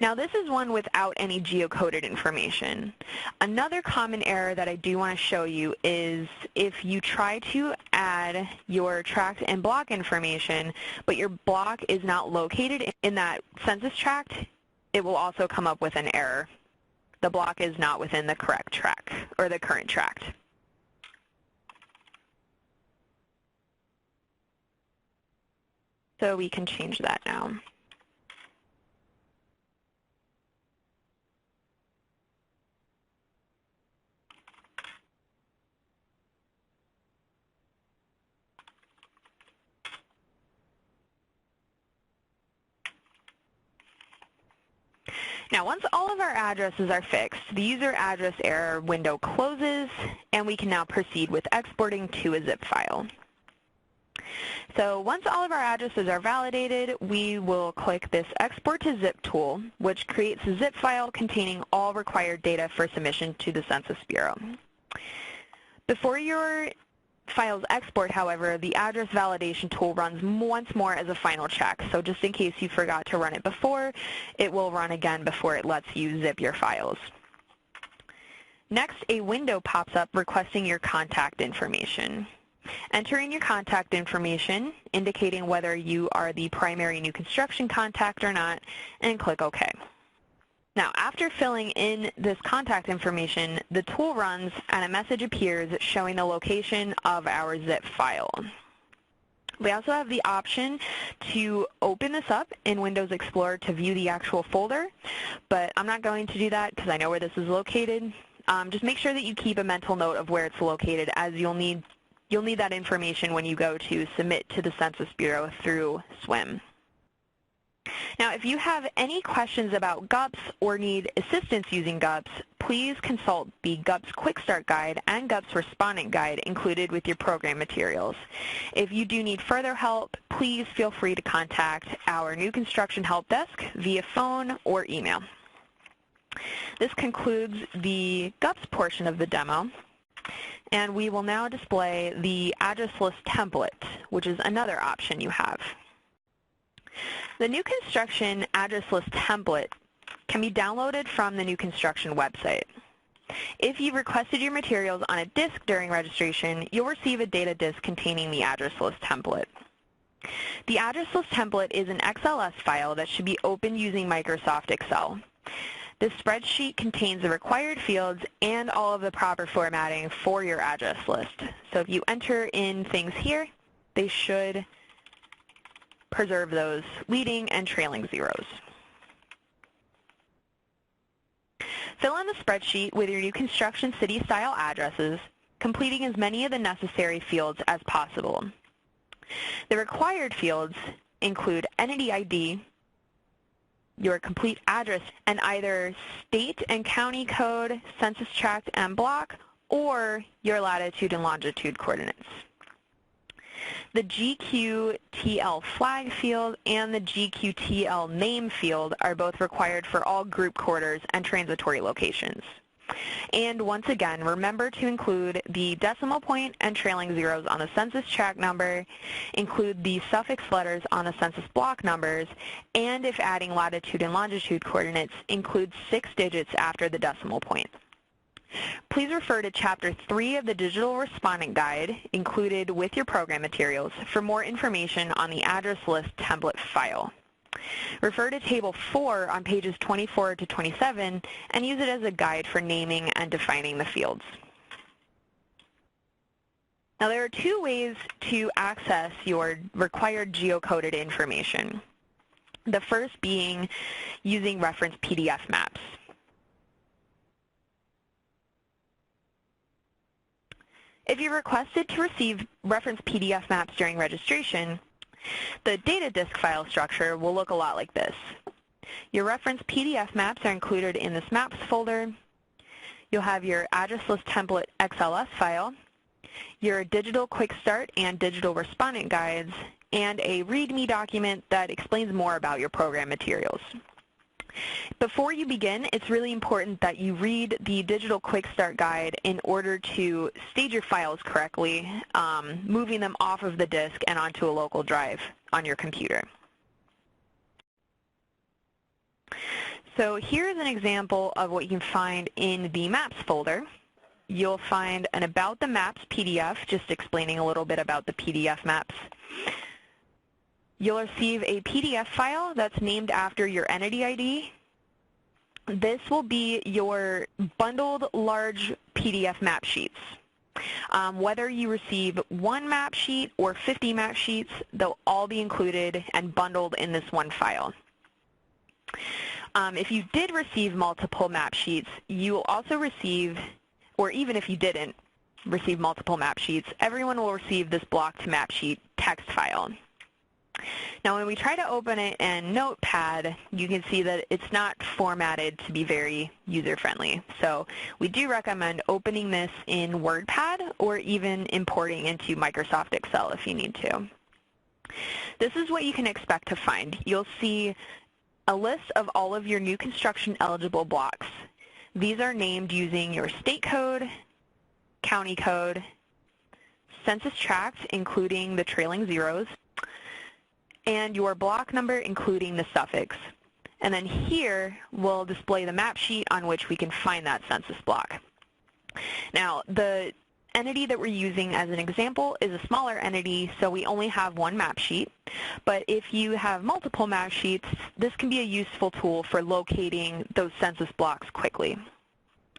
Now this is one without any geocoded information. Another common error that I do want to show you is if you try to add your tract and block information, but your block is not located in that census tract, it will also come up with an error. The block is not within the correct tract or the current tract. So we can change that now. Now, once all of our addresses are fixed, the user address error window closes, and we can now proceed with exporting to a zip file. So once all of our addresses are validated, we will click this Export to Zip tool, which creates a zip file containing all required data for submission to the Census Bureau. Before your files export, however, the address validation tool runs once more as a final check. So just in case you forgot to run it before, it will run again before it lets you zip your files. Next, a window pops up requesting your contact information. Enter in your contact information, indicating whether you are the primary new construction contact or not, and click OK. Now, after filling in this contact information, the tool runs and a message appears showing the location of our zip file. We also have the option to open this up in Windows Explorer to view the actual folder, but I'm not going to do that because I know where this is located. Just make sure that you keep a mental note of where it's located, as you'll need that information when you go to submit to the Census Bureau through SWIM. Now, if you have any questions about GUPS or need assistance using GUPS, please consult the GUPS Quick Start Guide and GUPS Respondent Guide included with your program materials. If you do need further help, please feel free to contact our New Construction Help Desk via phone or email. This concludes the GUPS portion of the demo, and we will now display the address list template, which is another option you have. The New Construction Address List template can be downloaded from the New Construction website. If you've requested your materials on a disk during registration, you'll receive a data disk containing the address list template. The address list template is an XLS file that should be opened using Microsoft Excel. This spreadsheet contains the required fields and all of the proper formatting for your address list. So if you enter in things here, they should preserve those leading and trailing zeros. Fill in the spreadsheet with your new construction city-style addresses, completing as many of the necessary fields as possible. The required fields include entity ID, your complete address, and either state and county code, census tract and block, or your latitude and longitude coordinates. The GQTL flag field and the GQTL name field are both required for all group quarters and transitory locations. And once again, remember to include the decimal point and trailing zeros on the census tract number, include the suffix letters on the census block numbers, and if adding latitude and longitude coordinates, include 6 digits after the decimal point. Please refer to Chapter 3 of the Digital Respondent Guide included with your program materials for more information on the address list template file. Refer to Table 4 on pages 24 to 27 and use it as a guide for naming and defining the fields. Now, there are 2 ways to access your required geocoded information. The first being using reference PDF maps. If you requested to receive reference PDF maps during registration, the data disk file structure will look a lot like this. Your reference PDF maps are included in this Maps folder. You'll have your address list template XLS file, your digital quick start and digital respondent guides, and a README document that explains more about your program materials. Before you begin, it's really important that you read the Digital Quick Start Guide in order to stage your files correctly, moving them off of the disk and onto a local drive on your computer. So here's an example of what you can find in the Maps folder. You'll find an About the Maps PDF, just explaining a little bit about the PDF maps. You'll receive a PDF file that's named after your entity ID. This will be your bundled large PDF map sheets. Whether you receive 1 map sheet or 50 map sheets, they'll all be included and bundled in this one file. If you did receive multiple map sheets, you will also receive, or even if you didn't receive multiple map sheets, everyone will receive this block to map sheet text file. Now, when we try to open it in Notepad, you can see that it's not formatted to be very user-friendly. So we do recommend opening this in WordPad or even importing into Microsoft Excel if you need to. This is what you can expect to find. You'll see a list of all of your new construction eligible blocks. These are named using your state code, county code, census tract, including the trailing zeros, and your block number, including the suffix. And then here we'll display the map sheet on which we can find that census block. Now, the entity that we're using as an example is a smaller entity, so we only have 1 map sheet. But if you have multiple map sheets, this can be a useful tool for locating those census blocks quickly.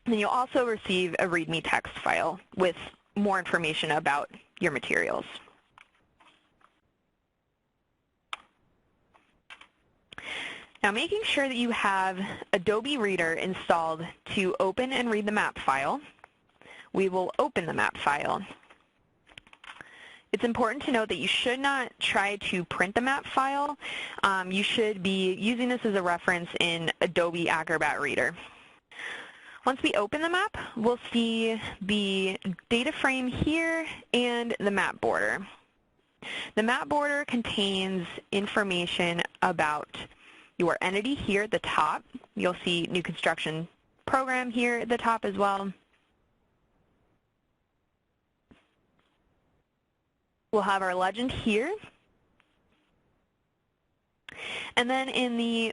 And you'll also receive a README text file with more information about your materials. Now, making sure that you have Adobe Reader installed to open and read the map file, we will open the map file. It's important to note that you should not try to print the map file. You should be using this as a reference in Adobe Acrobat Reader. Once we open the map, we'll see the data frame here and the map border. The map border contains information about your entity here at the top. You'll see new construction program here at the top as well. We'll have our legend here. And then in the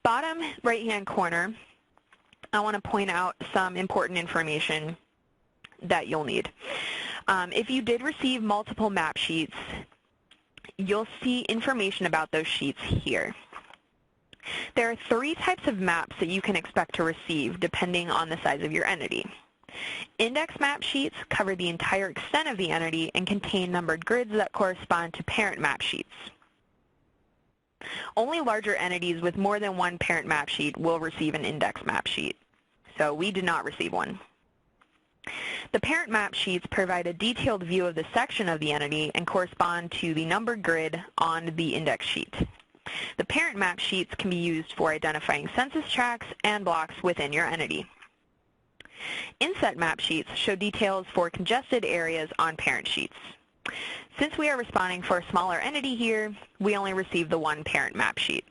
bottom right-hand corner, I want to point out some important information that you'll need. If you did receive multiple map sheets, you'll see information about those sheets here. There are 3 types of maps that you can expect to receive depending on the size of your entity. Index map sheets cover the entire extent of the entity and contain numbered grids that correspond to parent map sheets. Only larger entities with more than one parent map sheet will receive an index map sheet, so we did not receive one. The parent map sheets provide a detailed view of the section of the entity and correspond to the numbered grid on the index sheet. The parent map sheets can be used for identifying census tracts and blocks within your entity. Inset map sheets show details for congested areas on parent sheets. Since we are responding for a smaller entity here, we only received the one parent map sheet.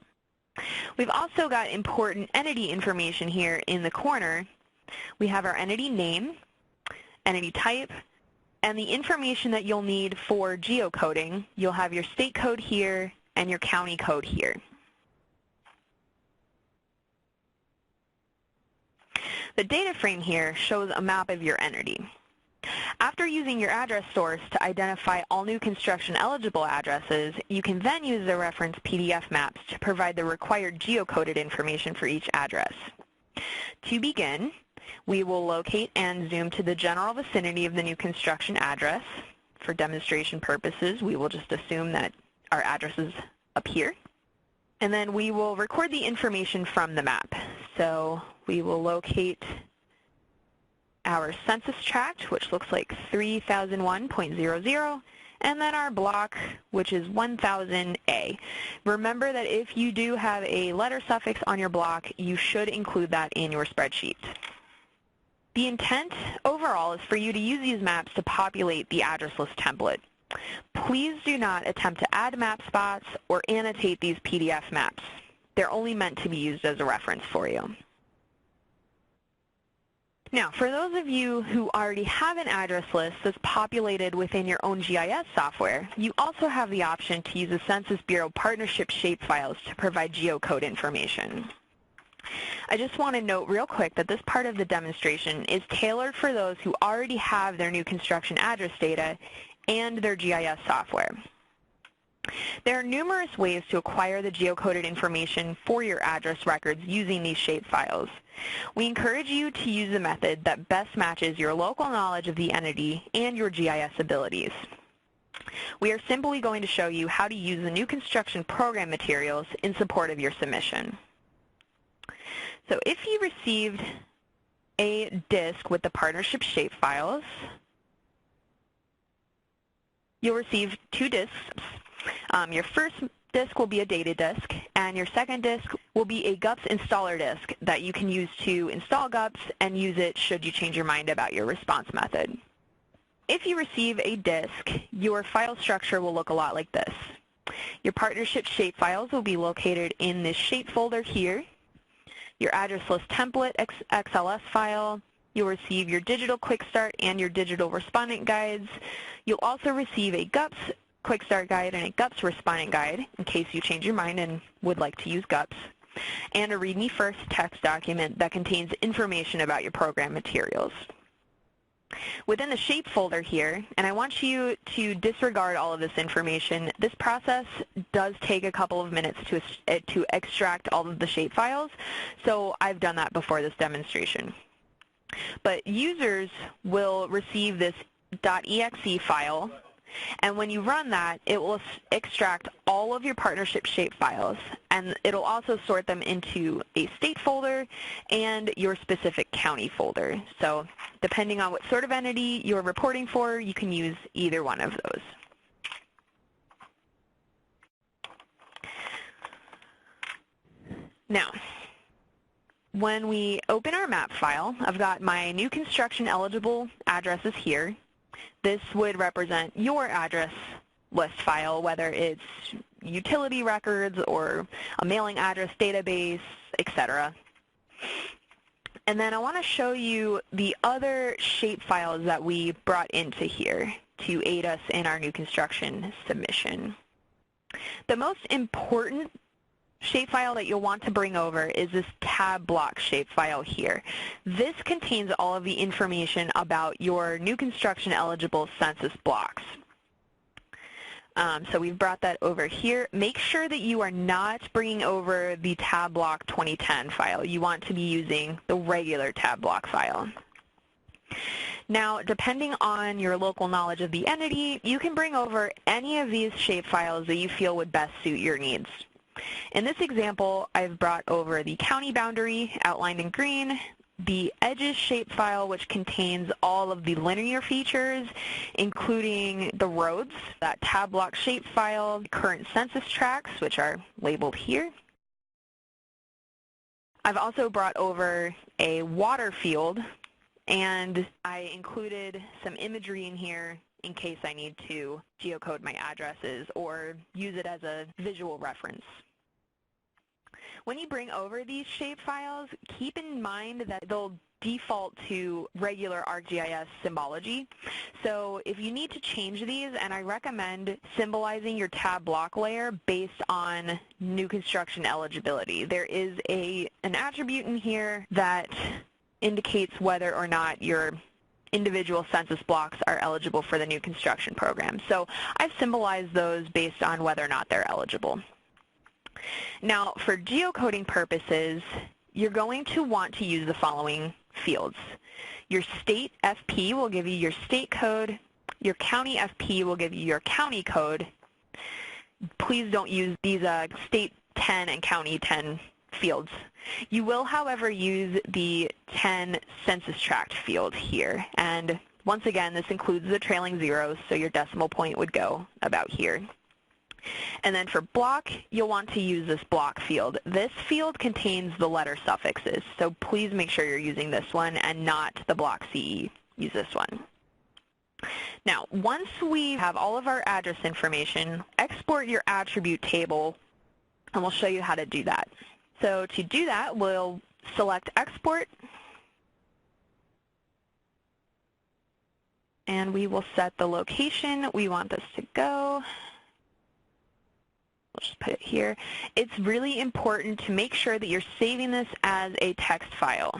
We've also got important entity information here in the corner. We have our entity name, entity type, and the information that you'll need for geocoding. You'll have your state code here and your county code here. The data frame here shows a map of your entity. After using your address source to identify all new construction eligible addresses, you can then use the reference PDF maps to provide the required geocoded information for each address. To begin, we will locate and zoom to the general vicinity of the new construction address. For demonstration purposes, we will just assume that our address is up here. And then we will record the information from the map. So we will locate our census tract, which looks like 3001.00, and then our block, which is 1000A. Remember that if you do have a letter suffix on your block, you should include that in your spreadsheet. The intent overall is for you to use these maps to populate the address list template. Please do not attempt to add map spots or annotate these PDF maps. They're only meant to be used as a reference for you. Now, for those of you who already have an address list that's populated within your own GIS software, you also have the option to use the Census Bureau Partnership Shapefiles to provide geocode information. I just want to note real quick that this part of the demonstration is tailored for those who already have their new construction address data and their GIS software. There are numerous ways to acquire the geocoded information for your address records using these shapefiles. We encourage you to use the method that best matches your local knowledge of the entity and your GIS abilities. We are simply going to show you how to use the new construction program materials in support of your submission. So if you received a disk with the partnership shapefiles, you'll receive 2 disks. Your first disk will be a data disk, and your second disk will be a GUPS installer disk that you can use to install GUPS and use it should you change your mind about your response method. If you receive a disk, your file structure will look a lot like this. Your partnership shapefiles will be located in this shape folder here. Your address list template XLS file. You'll receive your digital quick start and your digital respondent guides. You'll also receive a GUPS quick start guide and a GUPS respondent guide in case you change your mind and would like to use GUPS, and a README first text document that contains information about your program materials. Within the shape folder here, and I want you to disregard all of this information, this process does take a couple of minutes to extract all of the shape files, so I've done that before this demonstration. But users will receive this .exe file And when you run that, it will extract all of your partnership shapefiles, and it'll also sort them into a state folder and your specific county folder. So depending on what sort of entity you're reporting for, you can use either one of those. Now, when we open our map file, I've got my new construction eligible addresses here. This would represent your address list file, whether it's utility records or a mailing address database, etc. And then I want to show you the other shapefiles that we brought into here to aid us in our new construction submission. The most important shapefile that you'll want to bring over is this tab block shapefile here. This contains all of the information about your new construction eligible census blocks. So we've brought that over here. Make sure that you are not bringing over the tab block 2010 file. You want to be using the regular tab block file. Now, depending on your local knowledge of the entity, you can bring over any of these shapefiles that you feel would best suit your needs. In this example, I've brought over the county boundary outlined in green, the edges shapefile, which contains all of the linear features, including the roads, that tab block shapefile, current census tracts, which are labeled here. I've also brought over a water field, and I included some imagery in here in case I need to geocode my addresses or use it as a visual reference. When you bring over these shapefiles, keep in mind that they'll default to regular ArcGIS symbology. So if you need to change these, and I recommend symbolizing your tab block layer based on new construction eligibility. There is an attribute in here that indicates whether or not your individual census blocks are eligible for the new construction program. So I've symbolized those based on whether or not they're eligible. Now, for geocoding purposes, you're going to want to use the following fields. Your state FP will give you your state code. Your county FP will give you your county code. Please don't use these state 10 and county 10 fields. You will, however, use the 10 census tract field here. And once again, this includes the trailing zeros, so your decimal point would go about here. And then for block, you'll want to use this block field. This field contains the letter suffixes, so please make sure you're using this one and not the block CE. Use this one. Now, once we have all of our address information, export your attribute table, and we'll show you how to do that. So to do that, we'll select Export, and we will set the location we want this to go. We'll just put it here. It's really important to make sure that you're saving this as a text file.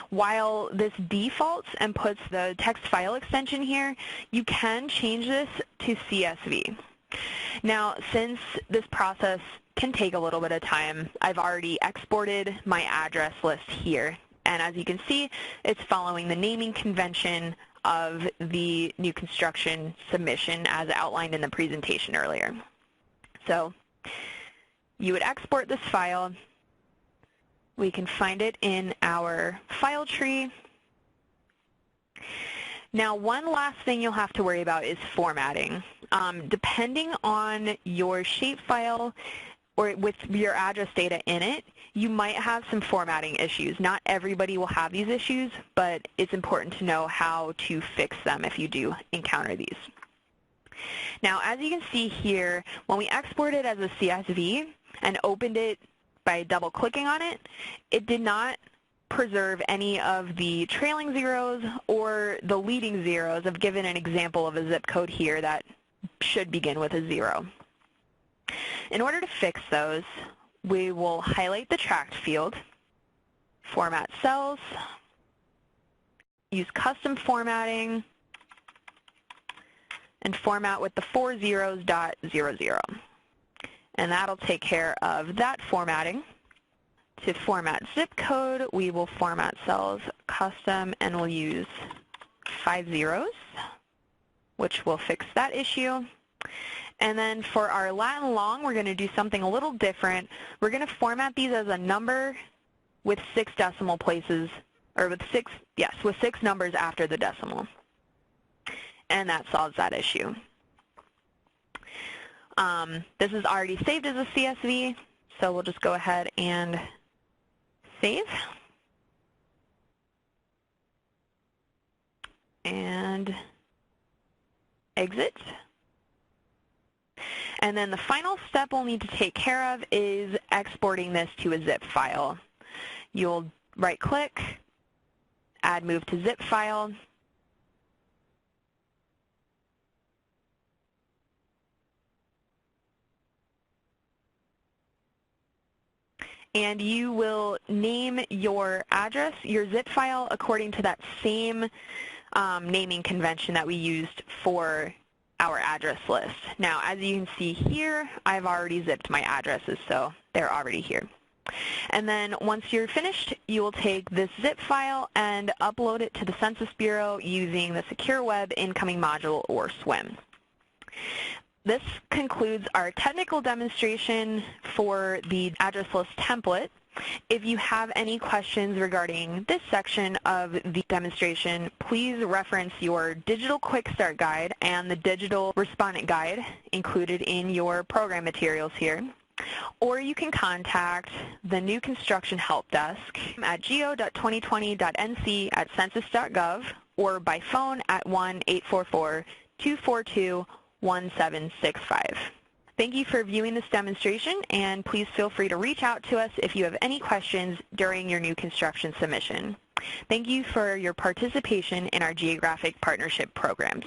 While this defaults and puts the text file extension here, you can change this to CSV. Now, since this process can take a little bit of time, I've already exported my address list here. And as you can see, it's following the naming convention of the new construction submission as outlined in the presentation earlier. So you would export this file. We can find it in our file tree. Now, one last thing you'll have to worry about is formatting. Depending on your shapefile or with your address data in it, you might have some formatting issues. Not everybody will have these issues, but it's important to know how to fix them if you do encounter these. Now, as you can see here, when we exported as a CSV and opened it by double-clicking on it, it did not preserve any of the trailing zeros or the leading zeros. I've given an example of a zip code here that should begin with a 0. In order to fix those, we will highlight the tract field, format cells, use custom formatting, and format with the 4 zeros dot 00. And that'll take care of that formatting. To format zip code, we will format cells custom, and we'll use 5 zeros which will fix that issue. And then for our Latin long, we're going to do something a little different. We're going to format these as a number with 6 decimal places, or with 6 numbers after the decimal. And that solves that issue. This is already saved as a CSV, so we'll just go ahead and save. And exit. And then the final step we'll need to take care of is exporting this to a zip file. You'll right-click, add move to zip file, and you will name your address, your zip file, according to that same naming convention that we used for our address list. Now, as you can see here, I've already zipped my addresses, so they're already here. And then once you're finished, you will take this zip file and upload it to the Census Bureau using the Secure Web Incoming Module, or SWIM. This concludes our technical demonstration for the address list template. If you have any questions regarding this section of the demonstration, please reference your Digital Quick Start Guide and the Digital Respondent Guide included in your program materials here. Or you can contact the New Construction Help Desk at geo.2020.nc@census.gov or by phone at 1-844-242-1765. Thank you for viewing this demonstration, and please feel free to reach out to us if you have any questions during your new construction submission. Thank you for your participation in our geographic partnership programs.